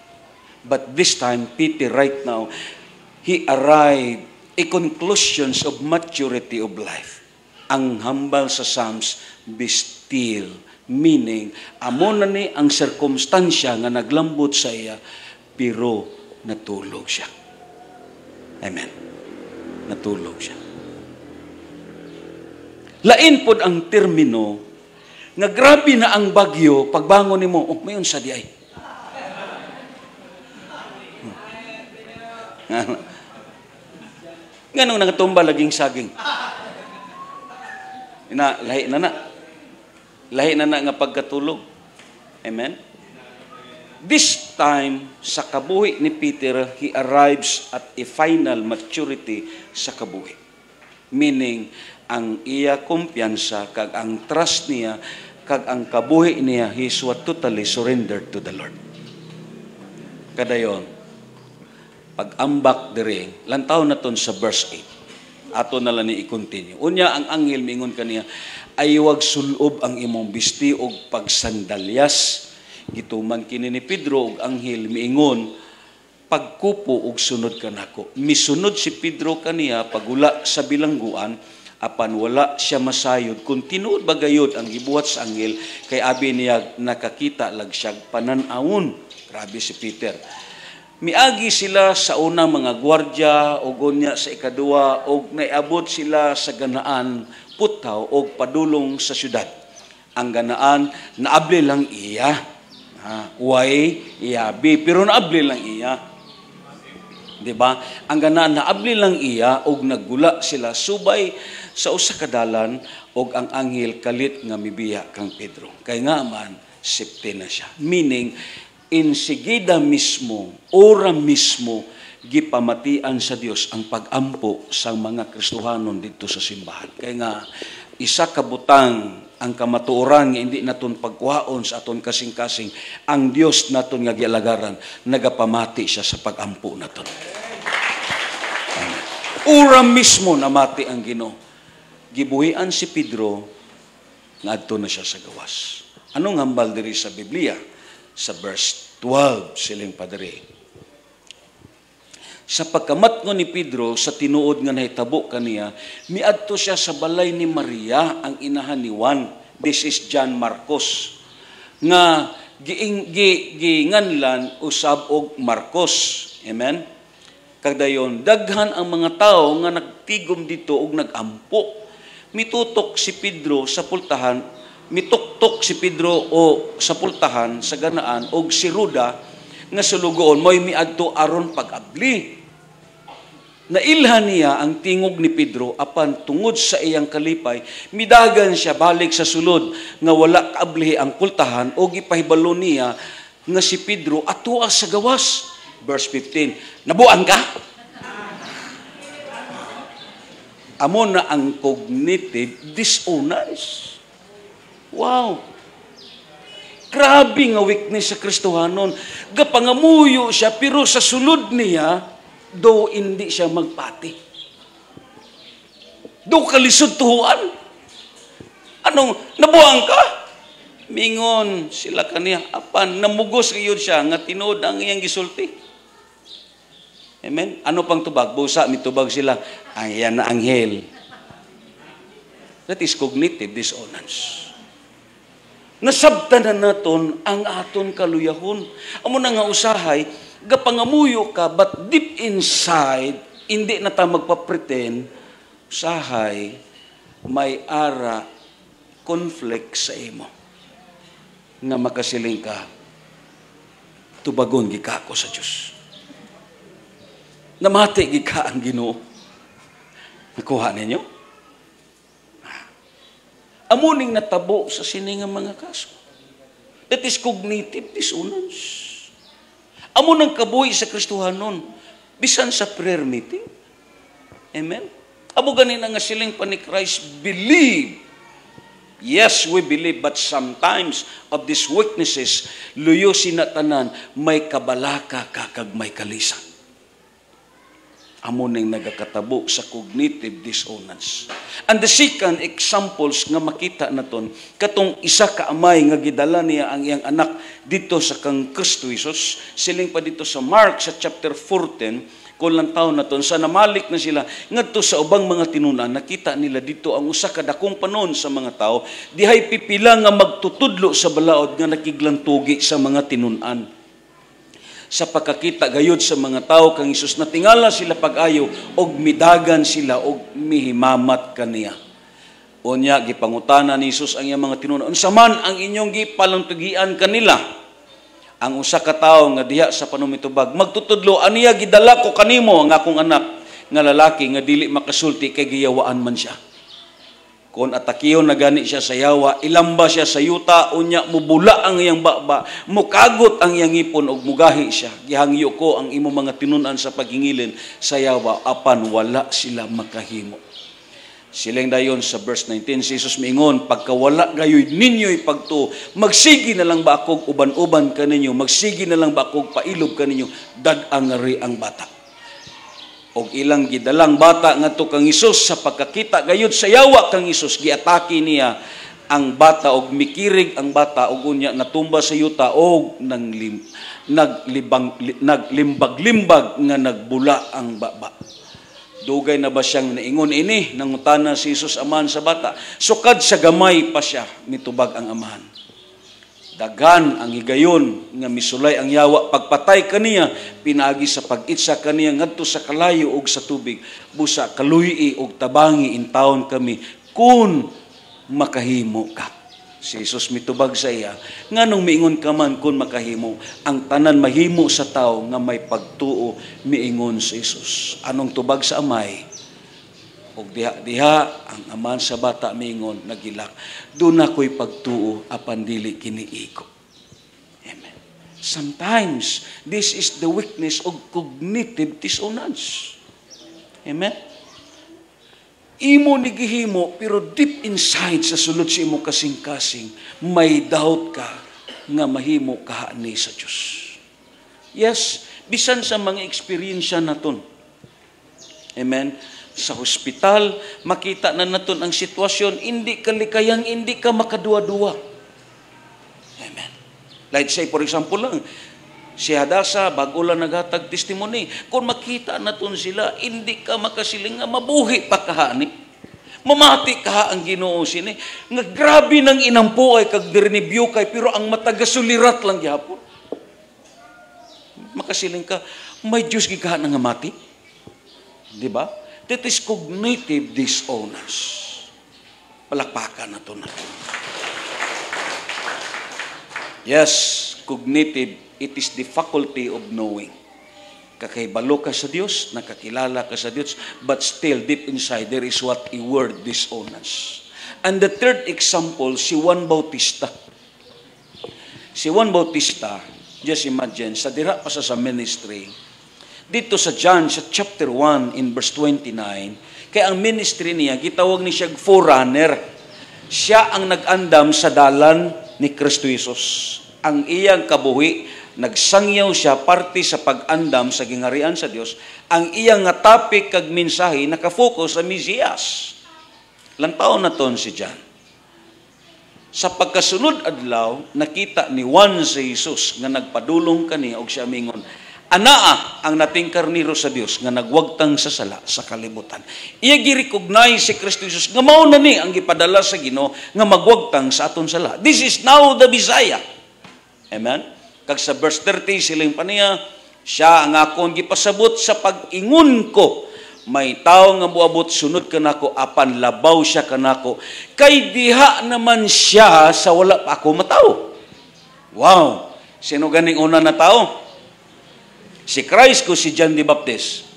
But this time, Peter right now, he arrived a conclusions of maturity of life. Ang hambal sa Psalms, be still. Meaning, amo na ni ang sirkumstansya nga naglambot sa iya, pero natulog siya. Amen. Natulog siya. Lain pod ang termino nga grabe na ang bagyo pagbangon nimo, mayon sa di ay. Nganong nagatumba laging saging. Lahi na nga pagkatulog. Amen. This time sa kabuhi ni Peter, he arrives at a final maturity sa kabuhi. Meaning, ang iya kumpiyansa, kag ang trust niya, kag ang kabuhi niya, he is what totally surrendered to the Lord. Kadayon, pag-ambak diri, lantaw na ton sa verse 8. Ato na lang ni i-continue. Unya, ang anghel mingon kaniya, ay wag sulob ang imong bisti og pagsandalyas. Gituman kini ni Pedro og anghel miingon, pagkupo og sunod kanako. Misunod si Pedro kaniya pagula sa bilangguan, apan wala siya masayod kung tinuod ba gayud ang gibuhat sa anghel, kay abi niya nakakita lag siya pananawon. Grabe si Peter. Miagi sila sa unang mga gwardya o gonya sa ikaduwa o naiabot sila sa ganaan putaw o padulong sa syudad. Ang ganaan naabli lang iya. Way iyabi pero naabli lang iya. Diba? Ang ganaan naabli lang iya og naggula sila subay sa usa ka dalan og ang anghel kalit nga mibiya kang Pedro. Kay nga man safety na siya. Meaning insigida mismo, ora mismo, gipamatian sa Dios ang pag-ampo sa mga Kristohanon dito sa simbahan. Kaya nga, isa ka butang ang kamatuoran nga hindi naton pagkuhaon sa aton kasing-kasing, ang Dios naton nga gialagaran, nagapamati siya sa pag-ampo naton. Ora mismo namati ang Ginoo. Gibuhian si Pedro, ngadto na siya sa gawas. Anong hambal diri sa Biblia? Sa verse 12 siling padre. Sa pagkamatngon ni Pedro sa tinuod nga nahitabo kaniya, miadto siya sa balay ni Maria, ang inahan ni Juan. This is John Marcos. Nga giinganlan usab og Marcos. Amen. Kagdayon daghan ang mga tao nga nagtigom dito og nagampo. Mitutok si Pedro sa pultahan mituktok si Pedro o sa pultahan sa ganaan og si Ruda nga sulugoon mo'y miadto aron pag-abli. Nailhan niya ang tingog ni Pedro apan tungod sa iyang kalipay midagan siya balik sa sulod nga wala kaabli ang pultahan o gipahibalo niya nga si Pedro atuwa sa gawas. Verse 15, nabuan ka? Amo na ang cognitive dissonance. Wow! Grabe nga weakness sa Kristohanon. Gapangamuyo siya, pero sa sulod niya, do hindi siya magpati. Do kalisod tuhuan. Anong, nabuang ka? Mingon sila kaniya. Apan, namugos kayo siya, nga tinood ang iyang gisulti. Amen? Ano pang tubag? Busa, mitubag sila. Ayan na anghel. That is cognitive dissonance. Nasabtan na naton ang aton kaluyahon. Amo na nga usahay, gapangamuyo ka, but deep inside, hindi na ta magpapretend, usahay, may ara, conflict sa imo. Nga makasiling ka, tubagon gika ako sa Diyos. Namati gika ang Ginoo. Nakuha ninyo? Amuning natabo sa siningang mga kaso. That is cognitive dissonance. Amo nang kabuhi sa Kristohanon, bisan sa prayer meeting. Amen? Amo ganin nga siling pa ni Christ, believe. Yes, we believe, but sometimes of these weaknesses, luyo sinatanan, may kabalaka kakag may kalisan. Amo ning nagakatabo sa cognitive dissonance. And the second examples nga makita naton, katong isa ka amay nga gidala niya ang iyang anak dito sa kang Kristo Jesus, siling pa dito sa Mark sa chapter 14, kulang taon naton, sa namalik na sila ngadto sa ubang mga tinunan, nakita nila dito ang usa ka dakong panon sa mga tao, dihay pipila nga magtutudlo sa balaod nga nakiglantugi sa mga tinunan. Sa pagkakita gayud sa mga tao kang Hesus, natingala sila pag-ayo og midagan sila og mihimamat kaniya. Unya gipangutana ni Hesus ang iyang mga tinunan, unsa man ang inyong gipalangtugian kanila? Ang usa ka tawo nga diha sa panumitubag magtutudlo, aniya gidala ko kanimo ang akong anak nga lalaki nga dili makasulti kay giyawaan man siya. Kung atakiyon na gani siya sa yawa, ilamba siya sa yuta, unya mubula ang iyang baba, mukagot ang iyang ipon og mugahi siya. Gihangyo ko ang imo mga tinunan sa paghingilin sa yawa, apan wala sila makahimo. Siling dayon sa verse 19, si Jesus miingon, pagkawala gayoy ninyo'y pagtuo, magsigi na lang ba akong uban-uban kaninyo, magsigi na lang ba akong pailob kaninyo, dag-ang ri ang bata. Og ilang gidalang bata ngadto kang Hesus, sa pagkakita gayud sa yawa kang Hesus, giatake niya ang bata og mikirig ang bata og unya natumba sa yuta og naglimbag-limbag nga nagbula ang baba. Dugay na ba siyang naingon ini? Nangutana si Hesus amahan sa bata. Sukad sa gamay pa siya mitubag ang amahan. Daghan ang higayon nga misulay ang yawa, pagpatay kaniya pinaagi sa pag-itsa kaniya ngadto sa kalayo og sa tubig, busa kaluyi og tabangi in taon kami kun makahimo ka. Si Jesus mitubag sa iya, nganong miingon ka man kun makahimo? Ang tanan mahimo sa tao nga may pagtuo, miingon si Jesus. Anong tubag sa amay? Og diha ang aman sa bata mingon nagilak, doon ako'y pagtuo apan dili kiniiko. Amen. Sometimes this is the weakness of cognitive dissonance. Amen. Imo ni gihimo pero deep inside sa sulod sa imo kasing-kasing may doubt ka nga mahimo ka ni sa Dios. Yes, bisan sa mga eksperyensya naton. Amen. Sa hospital, makita na naton ang sitwasyon, hindi ka likayang, hindi ka makaduwa-duwa. Amen. Like say, for example lang, si Hadasa, bago lang naghatag testimony, kung makita naton sila, hindi ka makasiling nga mabuhi pa kahani. Mamati ka ang Ginoo sini. Nga grabe nang inampo ay kag direnibyo kay, pero ang matagasulirat lang gyapon. Makasiling ka, may Diyos gikahan nga mati. Di ba? That is cognitive dissonance. Palakpakan na ito na. Yes, cognitive, it is the faculty of knowing. Kakahibalo ka sa Diyos, nakakilala ka sa Diyos, but still deep inside there is what a word disown us. And the third example, si Juan Bautista. Si Juan Bautista, just imagine, sa dira pa sa ministry, dito sa John, sa chapter 1, in verse 29, kaya ang ministry niya, gitawag ni siya forerunner. Siya ang nag-andam sa dalan ni Kristo Jesus. Ang iyang kabuhi, nagsangyaw siya parte sa pag-andam sa gingarian sa Dios. Ang iyang nga topic kag mensahe nakafocus sa Mesiyas. Lantaw na ton si John. Sa pagkasunod adlaw, nakita ni Juan si Jesus nga nagpadulong kaniya og siya mingon, anaa ang nating karniro sa Dios nga nagwagtang sa sala sa kalibutan. Iya gi-recognize si Kristo Jesus nga mao na ni ang gipadala sa Ginoo nga magwagtang sa aton sala. This is now the Messiah. Amen. Kag sa verse 30 siling pa niya, siya ang akong gipasabot sa pag-ingon ko. May tao nga moabot sunod kanako apan labaw siya kanako. Kay diha naman siya sa wala pa ako matao. Wow. Sino ganing una na tao? Si Christ ko si John the Baptist.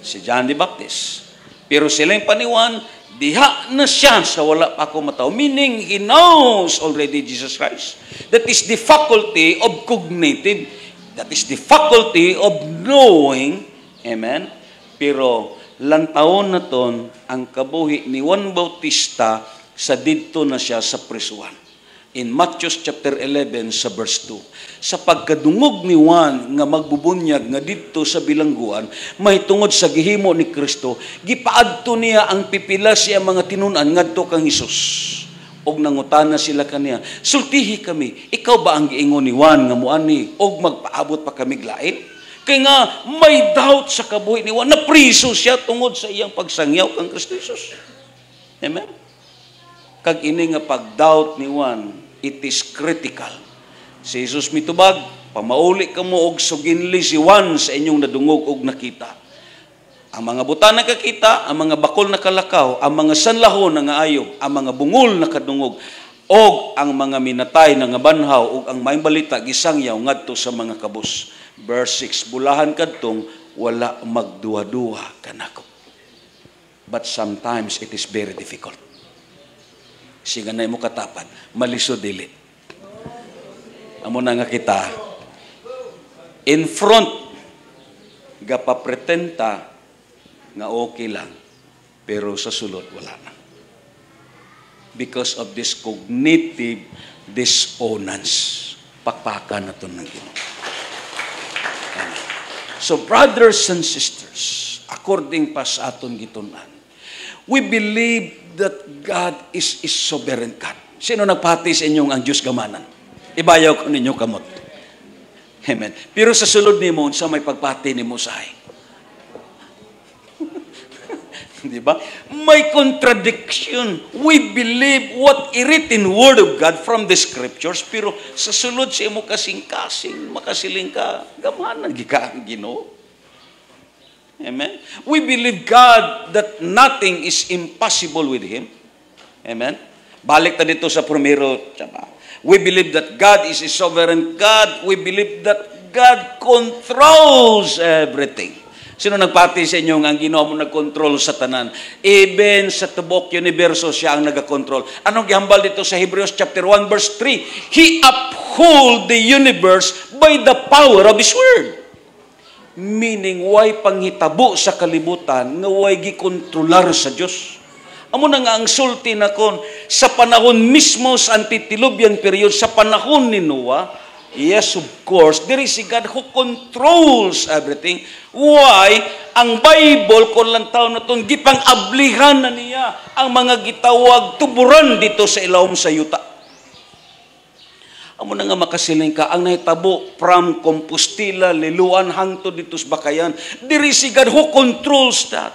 Si John the Baptist. Pero silang paniwan, diha na siya sa wala pa ako matao. Meaning, he knows already Jesus Christ. That is the faculty of cognitive. That is the faculty of knowing. Amen? Pero, lantaon na ton, ang kabuhi ni Juan Bautista sa didto na siya sa prisuan. In Matthew chapter 11 sa verse 2. Sa pagkadungog ni Juan nga magbubunyag nga didto sa bilangguan, mahitungod sa gihimo ni Kristo, gipaadto niya ang pipila siya mga tinunan ngadto kang Hesus. Og nangutana sila kaniya, sultihi kami, ikaw ba ang giingon ni Juan nga muani og magpaabot pa kami lain? Kaya nga may doubt sa kabuhi ni Juan, napriso siya tungod sa iyang pagsangyaw kang Kristo Jesus. Amen? Kag ini nga pag-doubt ni Juan, it is critical. Si Jesus mitubag, pamauli ka mo og suginli si Juan sa inyong nadungog og nakita. Ang mga buta nakakita, ang mga bakol nakalakaw, ang mga sanlahon na ngaayog, ang mga bungol nakadungog, og ang mga minatay na nga banhaw, og ang may balita gisangyaw ngadto sa mga kabus. Verse 6, bulahan kadtong wala magduwa-duwa kanako. But sometimes it is very difficult. Siga na mo katapan, malisod dili. Amo na nga kita, in front, gapapretenta nga okay lang, pero sa sulod wala na. Because of this cognitive dissonance. Pakpakan na ito ng Ginoo. So, brothers and sisters, according pa sa aton gitunan, we believe that God is sovereign God. Sino nagpati sa inyong ang Diyos gamanan? Ibayaw ko ninyo kamot. Amen. Pero sa sulod ni mo, sa may pagpati ni mo sahay. Di ba? May contradiction. We believe what written word of God from the scriptures, pero sa sulod siya mo kasing-kasing, makasiling ka, gamanan, gikaang Ginoo. Amen? We believe God that nothing is impossible with Him. Amen? Balik ta dito sa primero. We believe that God is a sovereign God. We believe that God controls everything. Sino nagpati sa inyo ang Ginoo mo nagkontrol sa tanan? Even sa tubok universo, siya ang nagakontrol. Anong gihambal dito sa Hebrews chapter 1 verse 3? He uphold the universe by the power of His word. Meaning, way panghitabo sa kalibutan, nga way gikontrolar sa Diyos. Amo na nga ang sulti na kon, sa panahon mismo sa antediluvian period, sa panahon ni Noah, yes, of course, there is a God who controls everything. Why? Ang Bible, kung lang taon na itong gipang-ablihan na niya ang mga gitawag tuburan dito sa ilawom sa yuta. Amo na nga makasiling ka, ang nahitabo from Compostela, Liluan, hangtod dito sa Bakayan. There is a God who controls that.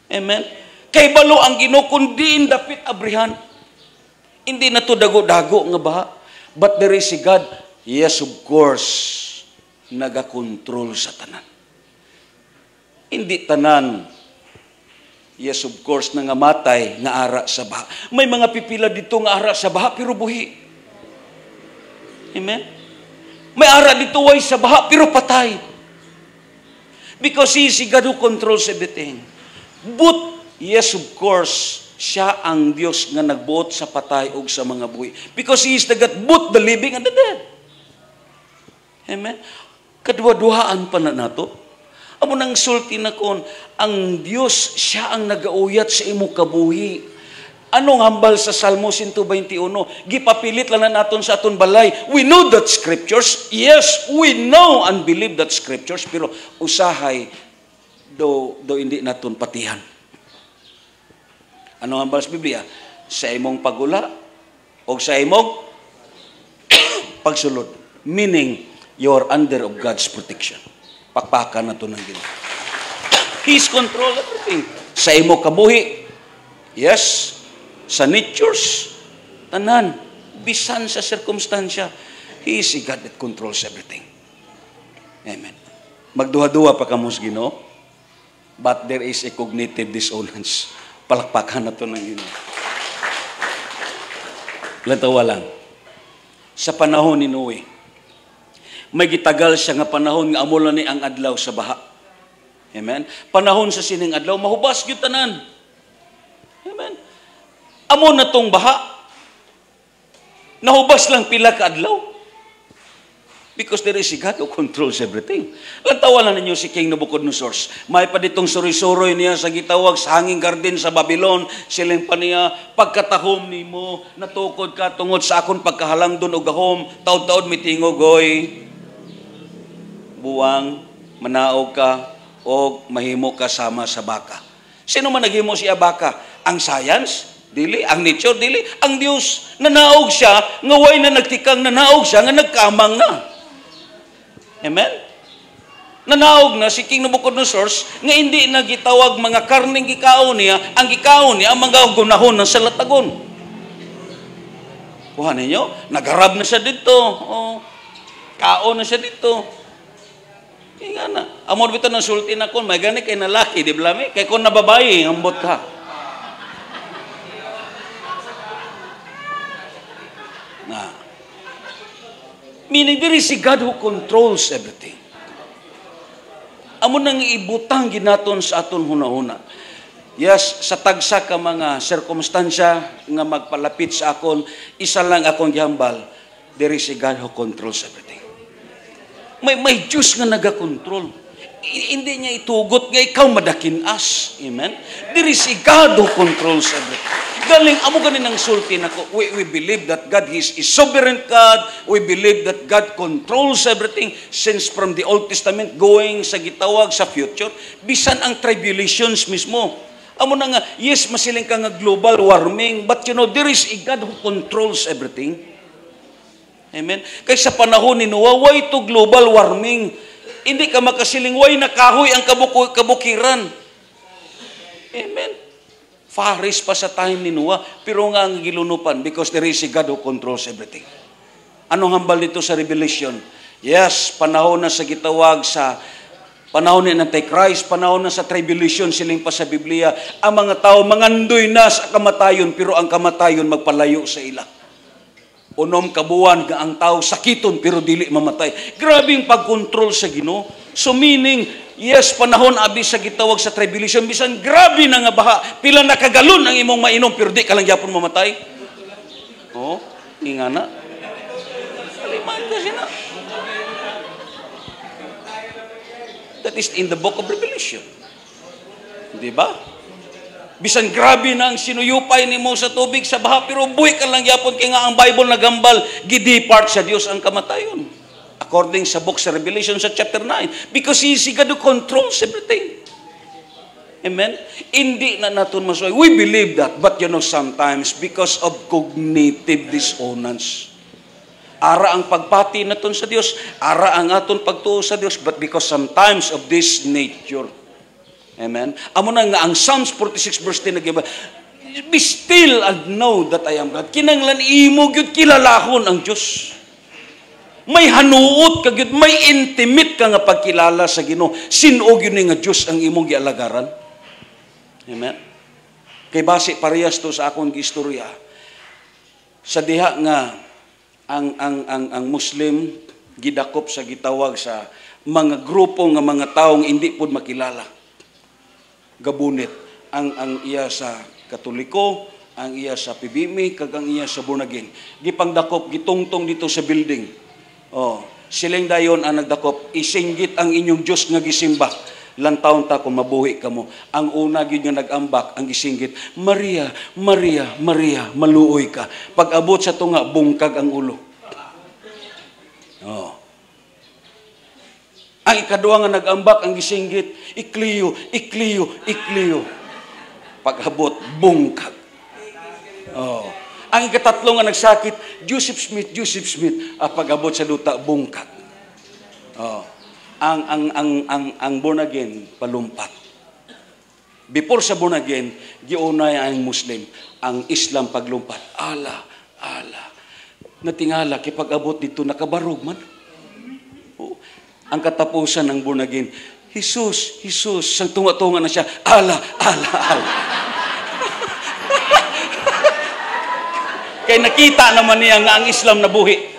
Amen? Kay balo ang Ginoo kundi dapit abrihan. Hindi na to dago-dago nga baha. But there is a God, yes, of course, nagakontrol sa tanan. Hindi tanan, yes, of course, nangamatay nga ara sa baha. May mga pipila dito nga ara sa baha, pero buhi. Amen? May ara dito way sa baha, pero patay. Because He is God who controls everything. But, yes, of course, siya ang Diyos nga nagbuot sa patay o sa mga buhi. Because He is the God, both the living and the dead. Amen? Kadwa-duhaan pa na nato. Amo nang sulti na kon, ang Diyos, siya ang nagauyat sa imo kabuhi. Anong hambal sa Salmo 121? Gipapilit lang na naton sa aton balay. We know that scriptures. Yes, we know and believe that scriptures. Pero usahay, do hindi naton patihan. Anong hambal sa Biblia? Sa imong pagula o sa imong pagsulod. Meaning, you're under of God's protection. Pakpakan na ito ng Ginoo. He's control everything. Sa imo kabuhi. Yes. Sa natures, tanan, bisan sa circumstansya, He is a God that controls everything. Amen. Magduha-duha pa kamo sa Ginoo, but there is a cognitive dissonance. Palakpakan na ito ng Ginoo. Lantawa lang. Sa panahon ni Noe, may gitagal siya nga panahon nga amo lang ni ang adlaw sa baha. Amen. Panahon sa sining adlaw, mahubas gyud tanan. Amen. Amo na tong baha. Nahubas lang pila ka adlaw. Because there is a God who controls everything. Lantawa lang ninyo si King Nabucodonosor. May pa ditong suri-suroy niya sa gitawag sa hanging garden sa Babylon. Siling pa niya, pagkatahom ni mo, natukod ka tungod sa akon pagkahalang doon o gahom, taod-taod mitingog, oy, buwang, manaog ka, o mahimo ka sama sa baka. Sino man naghimo siya baka? Ang science? Dili. Ang nature? Dili. Ang Diyos, nanaog siya, ngaway na nagtikang nanaog siya, nga nagkamang na. Amen? Nanaog na si King Nabucodonosor, nga hindi na gitawag mga karning gikaon niya, ang gikaon niya, ang mga gunahon ng salatagon. Kuha ninyo, nagarab na siya dito. Oh, kaon na siya dito. Kaya nga na. Amor bito ng sulti na kon, may gani kay nalaki, di ba lami? Kay kon nababayi, ambot ka. Meaning, there is a God who controls everything. Amo nang ibutang ginaton sa aton hunahuna. Yes, sa tagsa ka mga sirkumstansya nga magpalapit sa akon, isa lang akong gihambal, there is a God who controls everything. May Diyos nga nagakontrol. Hindi niya itugot nga ikaw madakinas. Amen? There is a God who controls everything. Galing, amo ganin ang sulti na ko. We believe that God is a sovereign God. We believe that God controls everything since from the Old Testament going sa gitawag sa future. Bisan ang tribulations mismo. Amo na nga, yes, masiling ka nga global warming, but you know, there is a God who controls everything. Amen? Kaya sa panahon ni Noah, why to global warming? Hindi ka makasiling, why nakahoy ang kabukiran? Amen? Faris pa sa time ni Noah, pero nga ang gilunupan because there is a God who controls everything. Anong hambal nito sa Revelation? Yes, panahon na sa gitawag sa panahon ni Antichrist, panahon na sa tribulation siling pa sa Biblia, ang mga tao mangandoy na sa kamatayon, pero ang kamatayon magpalayo sa ila. Unom kabuan nga ang tao sakiton pero dili mamatay. Grabing pagkontrol sa Ginoo. So meaning, yes, panahon abi sa gitawag sa tribulation, bisan grabe na nga baha, pila na kagalon ang imong mainom pero di ka lang gyapon mamatay. Oh, ingana. Kaliman kasi na. That is in the book of Revelation. Di ba? Bisan grabe na ang sinuyupay nimo sa tubig sa baha, pero buhi ka lang yapon kay nga ang Bible nagambal, gidepart sa Dios ang kamatayon. According sa book sa Revelation sa chapter 9. Because He is God who controls everything. Amen? Hindi na natin masuway. We believe that, but you know sometimes because of cognitive dissonance. Ara ang pagpati naton sa Dios, ara ang aton pagtuo sa Dios, but because sometimes of this nature. Amen? Amo na nga ang Psalms 46 verse 10 nagiba, be still and know that I am God. Kinanglan imo gyud kilalahon ang Dios. May hanuot ka gyud, may intimate ka nga pagkilala sa Ginoo. Sin-o gyud ni nga Dios ang imong gialagaran. Amen? Kay base parehas to sa akong gistorya. Sa diha nga ang Muslim gidakop sa gitawag sa mga grupo nga mga taong hindi pud makilala. Gabunit ang iya sa Katoliko, ang iya sa PBM, kag ang iya sa born again. Gipangdakop, gitungtong dito sa building. Siling dayon ang nagdakop, isinggit ang inyong Diyos nga gisimba. Lantawon ta kung mabuhi kamo. Ang una gyud nga nag-ambak, ang gisinggit, Maria, Maria, Maria, maluoy ka. Pag abot sa tunga, bungkag ang ulo. Ang ikaduha nga nag-ambak, ang gisinggit, Ikleo, Ikleo, Ikleo. Pag abot, bungkag. Ang ikatatlo nga nagsakit, Joseph Smith, Joseph Smith. Pag abot sa duta, bungkag. Ang born again, palumpat. Before sa born again, giunay ang Muslim. Ang Islam paglumpat. Ala. Natingala, kipag abot dito, nakabarog man. Ang katapusan ng born again, Jesus, sang tunga-tunga na siya, ala. Kaya nakita naman niya nga ang Islam na buhi.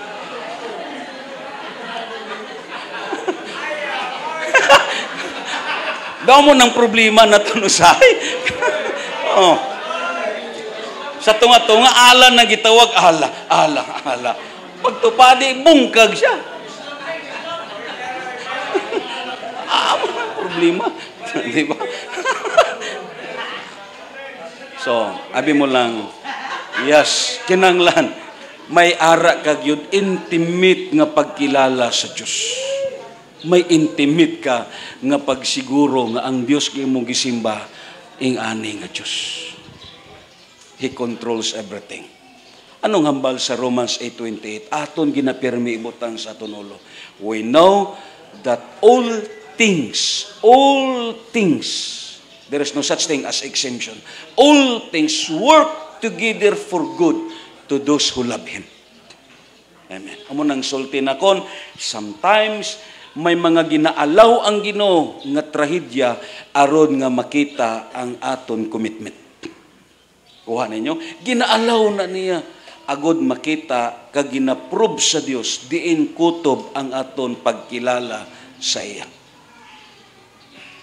Daw mo ng problema na tunusay. Sa tunga-tunga, ala na gitawag, ala. Pagtupadi, bungkag siya. Mo ng problema. Di ba? So, abi mo lang, yes, kinanglan, may ara kag yun, intimate nga pagkilala sa Diyos. May intimate ka nga pagsiguro nga ang Diyos kay mong gisimba, ing ani nga Diyos. He controls everything. Anong hambal sa Romans 8:28? Aton ginapirmi ibutan sa aton ulo. We know that all things, there is no such thing as exemption. All things work together for good to those who love Him. Amen. Amo nang sulti na kon, sometimes may mga ginaalaw ang Ginoo nga trahedya aron nga makita ang aton commitment. Kuha ninyo, ginaalaw na niya agod makita kag ginaprove sa Dios diin kutob ang aton pagkilala sa iya.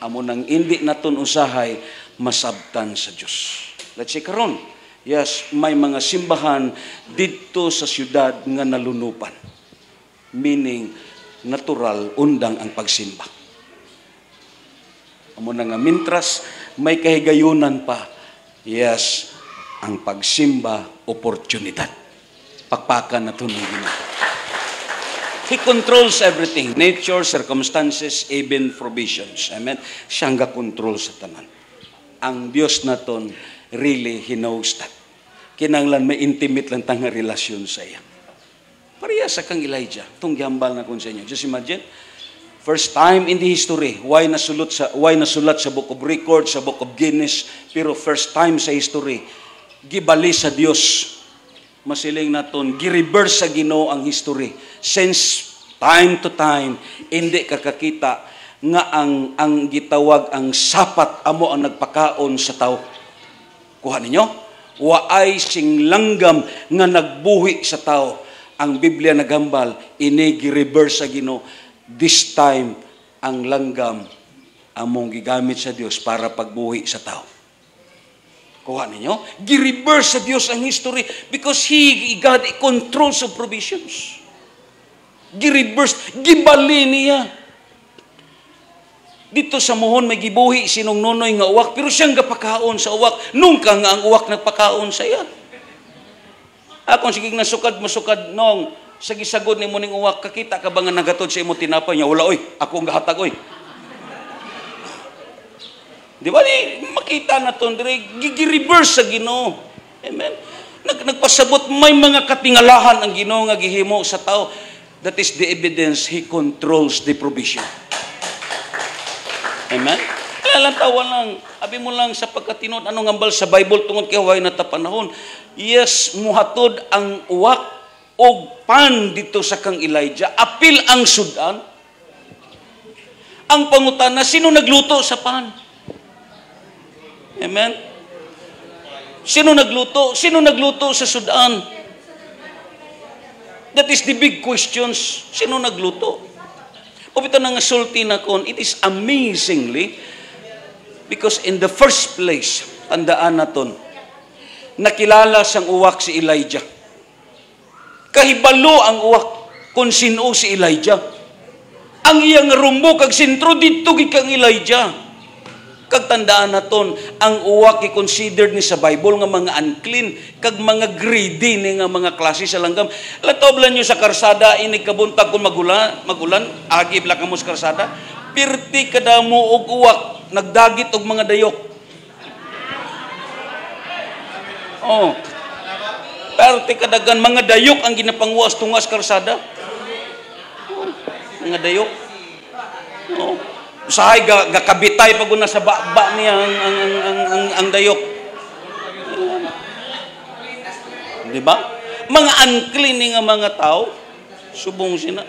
Amo nang hindi naton usahay masabtan sa Dios. Let's say karon, yes, may mga simbahan dito sa syudad nga nalunupan. Meaning, natural, undang ang pagsimba. Amo na nga, mintras, may kahigayunan pa. Yes, ang pagsimba, oportunidad. Pakpakan na ito ng Ginoo. He controls everything. Nature, circumstances, even provisions. Amen? Siyang ga-control sa tanan. Ang Diyos naton, really, He knows that. Kinanglan may intimate lang tanga relasyon sa iya. Pareha sa kang Elijah. Itong gihambal na kung sa inyo. Just imagine, first time in the history, why nasulat sa Book of Record, sa Book of Guinness, pero first time sa history, gibali sa Dios. Masiling naton, gi-reverse sa Ginoo ang history. Since time to time, hindi kakakita nga ang gitawag ang sapat amo ang nagpakaon sa tao. Kuha ninyo? Waay sing langgam nga nagbuhi sa tao. Ang Biblia naghambal, ini gi-reverse sa Ginoo. This time, ang langgam among gigamit sa Dios para pagbuhi sa tao. Kuha ninyo? Gi-reverse sa Dios ang history because God controls of provisions. Gi-reverse, gibali niya. Dito sa muhon may gibuhi sinong nonoy nga uwak, pero siyang gapakaon sa uwak. Nungka nga ang uwak nagpakaon sa iya. Akong sige nasukad, masukad nung sa gisagod ni mo ning uwak, kakita ka ba nga nagatod sa imo tinapay niya? Wala, oy, ako ang gahatag, oy. Di ba? Makita na ito, gigi-reverse sa Ginoo. Amen? Nagpasabot, may mga katingalahan ang Ginoo nga gihimo sa tao. That is the evidence He controls the provision. Amen? Lalantawan lang. Abi mo lang sa pagkatinod, anong ambal sa Bible tungod kay huwag na tapanahon. Yes, muhatod ang uwak o pan dito sa kang Elijah. Apil ang sudan. Ang pangutana, sino nagluto sa pan? Amen? Sino nagluto? Sino nagluto sa sudan? That is the big questions. Sino nagluto? O bitaw nga sulti na kon, it is amazingly, because in the first place, tandaan naton, nakilala sang uwak si Elijah. Kahibalo ang uwak kung sino si Elijah. Ang iyang rumbo kag sentro dito kang Elijah. Kag tandaan naton, ang uwak i-considered ni sa Bible nga mga unclean, kag mga greedy ni nga mga klase sa langgam. Latoblan nyo sa karsada, inig kabuntag kung magulan, agib lang kamo sa karsada, pirti kadamo og uwak, nagdagit og mga dayok. Oh. Pirti kadagan, mga dayok ang ginapanguwas tungas karsada. Oh. Mga dayok. Oh. Usahay gakabitay pag una sa baba niya ang dayok. Di ba? Mga unclean nga mga tao, subong sina.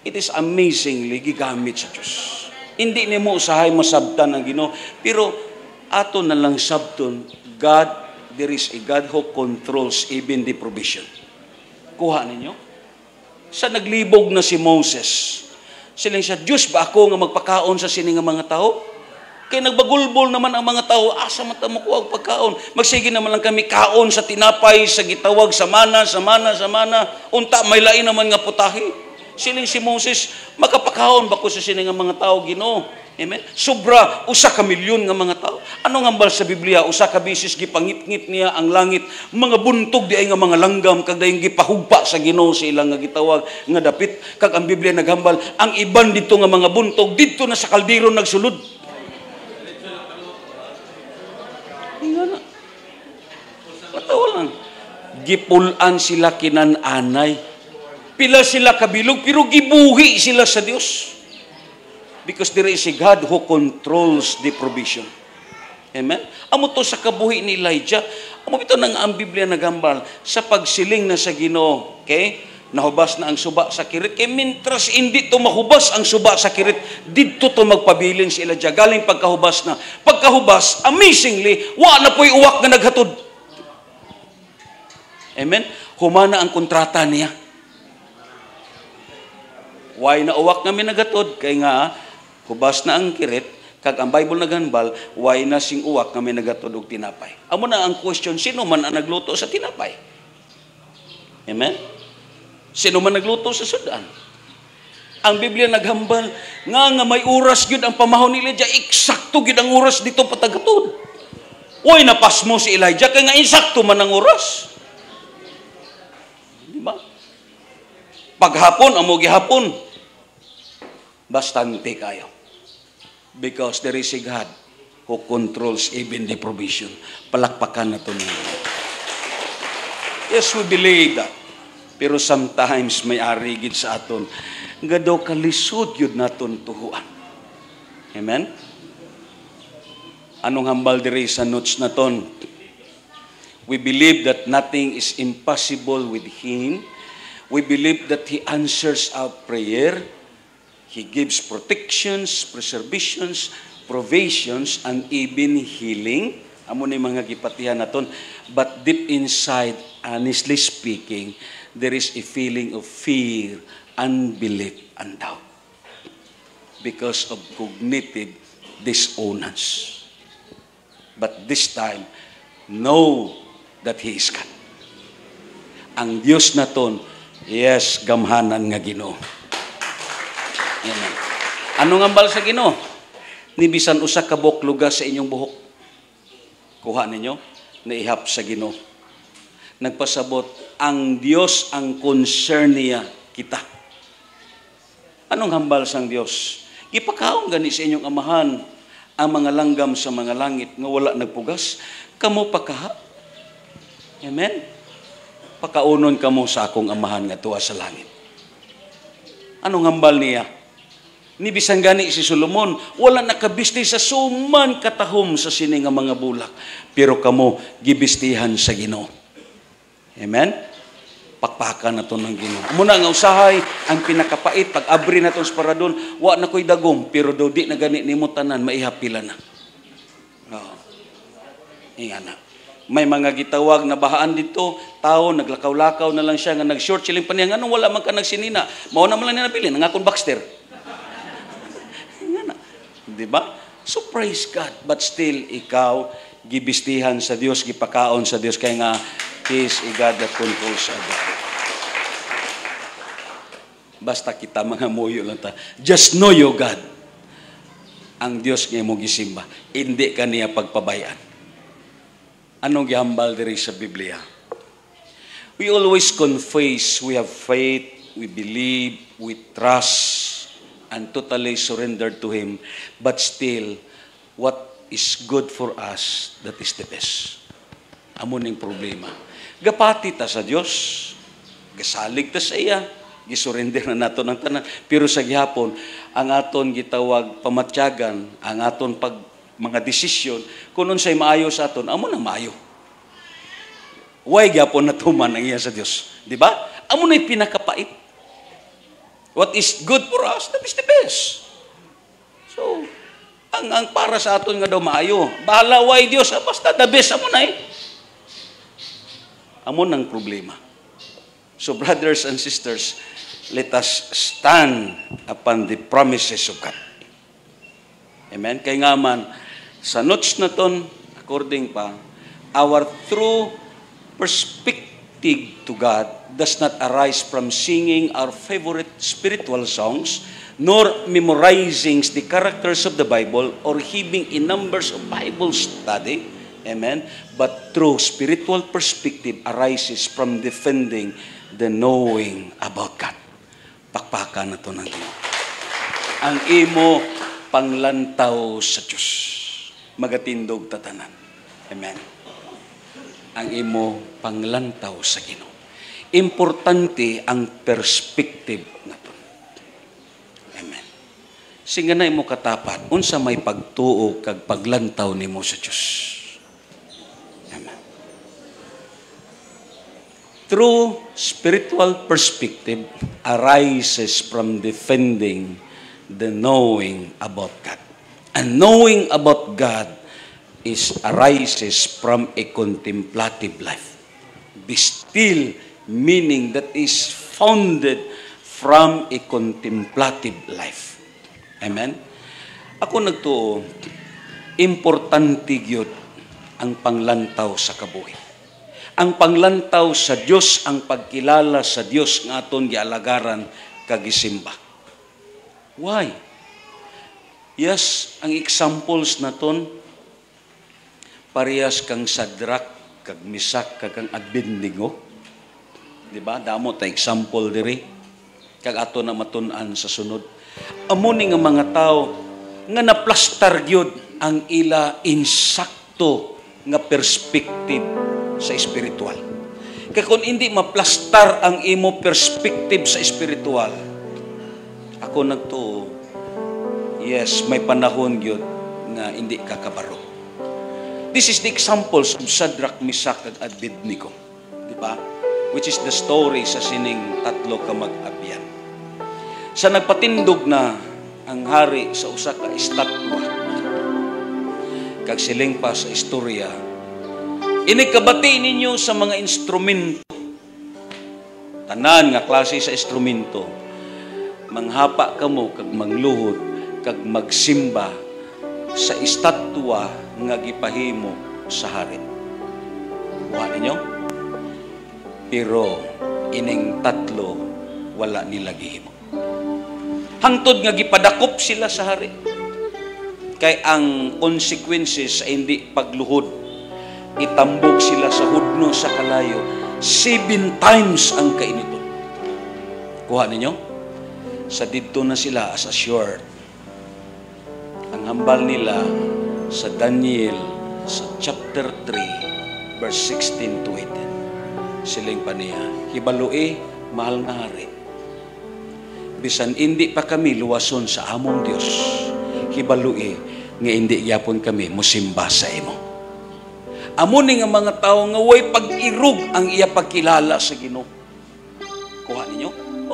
It is amazingly gigamit sa Diyos. Hindi ni mo usahay masabtan ang Ginoo, pero ato na lang sabton, God, there is a God who controls even the provision. Kuha ninyo. Sa naglibog na si Moses, siling siya, Diyos ba ako nga magpakaon sa sini nga mga tao? Kaya nagbagulbol naman ang mga tao, asa mata mo ko ang pagkaon? Magsige naman lang kami kaon sa tinapay, sa gitawag, sa mana. Unta, may lain naman nga putahe. Siling si Moses, makapakaon ba ko sa sini nga mga tao, Ginoo? Amen? Sobra, 1 milyon nga mga tao. Ano nga bal sa Biblia? 1 bisis gipangit-ngit niya ang langit. Mga buntog di ay nga mga langgam, kag dayong gipahugpa sa Ginoo sa ilang nga gitawag, nga dapit. Kag ang Biblia naghambal, ang iban dito nga mga buntog, dito na sa kaldero nagsulod. Nga na. Patawa lang. Gipulan sila kinananay. Pila sila kabilog, pero gibuhi sila sa Dios. Because there is a God who controls the provision. Amen? Amo to sa kabuhi ni Elijah. Amo ito nang ang Biblia nagambal sa pagsiling na sa Ginoo. Okay? Nahubas na ang suba sa kirit. Kaya mintras hindi to mahubas ang suba sa kirit, dito to magpabilin si Elijah. Galing pagkahubas na. Pagkahubas, amazingly, wa na po'y uwak na naghatod. Amen? Humana ang kontrata niya. Why na uwak nga minagatod? Kaya nga, hubas na ang kirit, kag ang Bible naghanbal, why na sing uwak nga minagatod og tinapay. Amo na ang question, sino man ang nagluto sa tinapay? Amen? Sino man nagluto sa sudan? Ang Biblia naghambal, nga may oras gyud ang pamahon ni Elijah, eksakto gyud ang oras dito patagatod. Uy, napas mo si Elijah, kaya nga eksakto man ang oras. Di ba? Paghapon, amo gihapon, bastante kayo. Because there is a God who controls even the provision. Palakpakan na ito niya. Yes, we believe that. Pero sometimes may arigid sa aton. Nga daw kalisod yun naton tuhuan. Amen? Anong hambal diri sa notes na ton? We believe that nothing is impossible with Him. We believe that He answers our prayer. He gives protections, preservations, provisions, and even healing. Amo ni mga gipatihan naton. But deep inside, honestly speaking, there is a feeling of fear, unbelief, and doubt. Because of cognitive dissonance. But this time, know that He is God. Ang Diyos naton, yes, gamhanan nga Ginoo. Amen. Ano nga bal sa Ginoo? Ni bisan usa ka buklugas sa inyong buhok. Kuha ninyo, naihap sa Ginoo. Nagpasabot, ang Dios ang concern niya kita. Anong hambal sang Dios? Gipakaon gani sa inyong amahan ang mga langgam sa mga langit nga wala nagpugas, kamo pakaha. Amen. Pakaunon kamo sa akong amahan nga tuwa sa langit. Anong hambal niya? Ni bisan gani si Solomon, wala nakabisti sa suman katahom sa sini nga mga bulak. Pero kamo gibistihan sa Ginoo. Amen? Pakpakan na ito ng Ginoo. Muna nga usahay, ang pinakapait, pag abri na itong paradon, wa na ko'y dagom, pero daw di na gani ni mo tanan, maihapila na. Oo. Iyan na. May mga gitawag na bahaan dito, tao, naglakaw-lakaw na lang siya, nga nag-short siling pa niya, anong wala man ka nagsinina? Mauna mo lang niya napili, nangakon Baxter. Di ba? So praise God, but still, ikaw, gibistihan sa Dios, gipakaon sa Dios, kaya nga, He is a God that controls everything. Basta kita mga muyo lang ta. Just know your God. Ang Dios nga mo gisimba. Hindi ka niya pagpabayaan. Anong gihambal diri sa Biblia? We always confess, we have faith, we believe, we trust, and totally surrender to Him. But still, what is good for us, that is the best. Amo ning problema. Gapati ta sa Dios, gasalig ta sa iya, gisurrender na nato ng tanan. Pero sa gihapon, ang aton gitawag pamatyagan, ang aton mga desisyon, kung unsay maayo sa aton, amo na maayo. Why gihapon natuman ang iya sa Dios? Di ba? Amo na'y pinakapait. What is good for us, that is the best. So, ang para sa aton nga daw maayo, bahala why Dios, basta the best, amo na Amo nang problema. So brothers and sisters, let us stand upon the promises of God. Amen? Kaya nga man, sa notes na ton, according pa, our true perspective to God does not arise from singing our favorite spiritual songs, nor memorizing the characters of the Bible, or heaving in numbers of Bible study. Amen? But true spiritual perspective arises from defending the knowing about God. Pakpakan na ito ng Diyos. Ang imo panglantaw sa Diyos. Magatindog tatanan. Amen. Ang imo panglantaw sa Ginoo. Importante ang perspective na ito. Amen. Singa na imo katapat, unsa may pagtuo kag paglantaw nimo sa Diyos. True spiritual perspective arises from defending the knowing about God. And knowing about God arises from a contemplative life. Be still, meaning that is founded from a contemplative life. Amen? Ako nagtuo, importante gyud ang panglantaw sa kabuhi. Ang panglantaw sa Dios, ang pagkilala sa Dios nga aton gialagaran kagisimba. Why? Yes, ang examples naton parehas kang Sadrak, kag Misak, kag kang Abednego. Di ba? Damo ta example diri. Kag ato na matun-an sa sunod. Amo ni nga mga tao nga naplastar gyud ang ila insakto nga perspective sa espiritual. Kaya kung hindi maplastar ang imo perspective sa espiritual, ako nagtuo, yes, may panahon yun na hindi kakabaro. This is the examples of Sadrak, Misak, at Abednego. Di ba? Which is the story sa sining tatlo ka mag-abyan. Sa nagpatindog na ang hari sa usa ka estatwa, kag siling pa sa istorya, inikabati ninyo sa mga instrumento. Tanan nga klase sa instrumento. Manghapa kamo kag mangluhod kag magsimba sa estatwa nga gipahimo sa hari. Kuha ninyo? Pero ining tatlo wala nila gihimo. Hangtod nga gipadakop sila sa hari. Kay ang consequences sa hindi pagluhod, itambok sila sa hudno sa kalayo 7 times ang kainiton. Kuha ninyo? Sa didto na sila as assured. Ang hambal nila sa Daniel sa chapter 3 verse 16 to 18. Siling pa niya, hibalui, mahal nga hari. Bisan hindi pa kami luwason sa among Dios, hibalui nga hindi gyapon kami musimba sa imo. Amo ni nga mga tao nga way pag-irog ang iya pagkilala sa Ginoo. Kuha ninyo?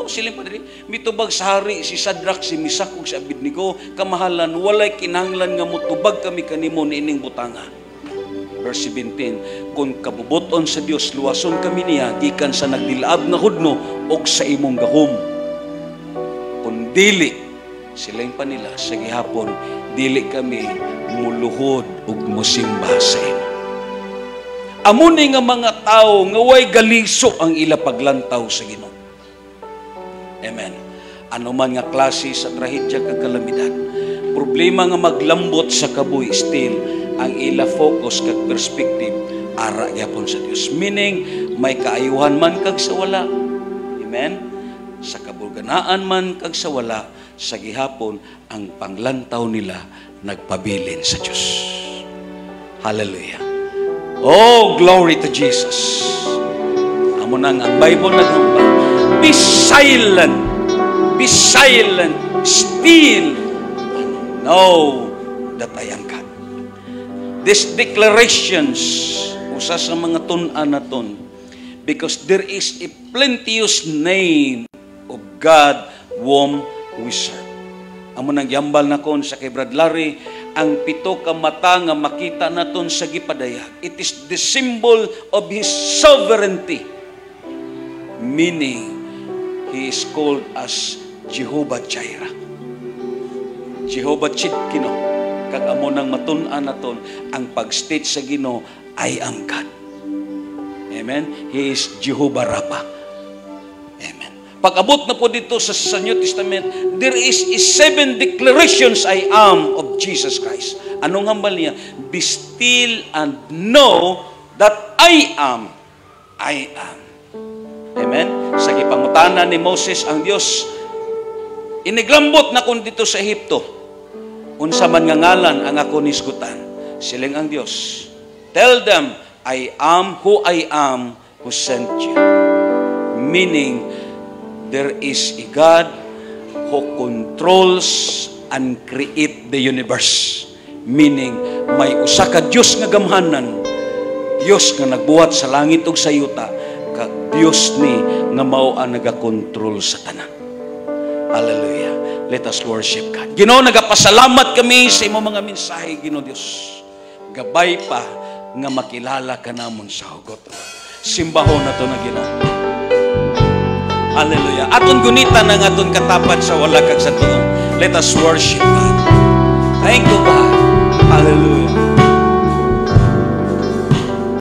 Siling pa diri. Mitubag sa hari si Sadrak, si Misak, ug si Abednego, kamahalan walay kinahanglan nga motubag kami kanimo niining butanga. Verse 17, kung kabubuton sa Dios, luwason kami niya, gikan sa nagdilaab nga hudno, og sa imong gahom. Kung dili, silang panila, sa gihapon, dili kami muluhod ug musimba sa imo. Amo ni nga mga tao, nga way galiso ang ila paglantaw sa Ginoo. Amen. Ano man nga klase sa trahedya kag kalamidad, problema nga maglambot sa kabuhi, still ang ila focus kag perspective ara gyapon sa Dios. Meaning may kaayuhan man kag sa wala. Amen. Sa kabulganaan man kag sa wala, sa gihapon ang panglantaw nila nagpabilin sa Dios. Hallelujah. Oh, glory to Jesus. Amo nang ang Bible naghambal, be silent. Be silent. Still know that I am God. These declarations, usa sa mga tun-an naton, because there is a plenteous name of God whom we serve. Amo nang yambal na kon sa kay Brad Larry, ang pito ka mata nga makita naton sa gipadayag. It is the symbol of His sovereignty. Meaning, He is called as Jehovah Jireh. Jehovah Chidkino. Kag amo nang matun-an naton ang pag-state sa Ginoo, I am God. Amen. He is Jehovah Rapha. Amen. Pag-abot na po dito sa New Testament, there is 7 declarations I am of Jesus Christ. Anong hambal niya? Be still and know that I am. I am. Amen. Sa gipangutanan ni Moses ang Dios, iniglambot na kun dito sa Ehipto. Unsa man nga ngalan ang ako nisgutan, siling ang Dios. Tell them, I am who sent you. Meaning, there is a God who controls and create the universe. Meaning, may usa ka Dios nga gamhanan, Dios nga nagbuhat sa langit ug sa yuta, kag Dios ni nga mao ang nagakontrol sa tanan. Hallelujah. Let us worship God. Ginoo, nagapasalamat kami sa imong mga mensahe, Ginoo Dios. Gabay pa nga makilala ka namon sa hugot. Simbahon na to na Ginoo. Hallelujah. Aton gunitan ang aton katapat sa wala kag sa tuong. Let us worship God. Thank you, God. Hallelujah.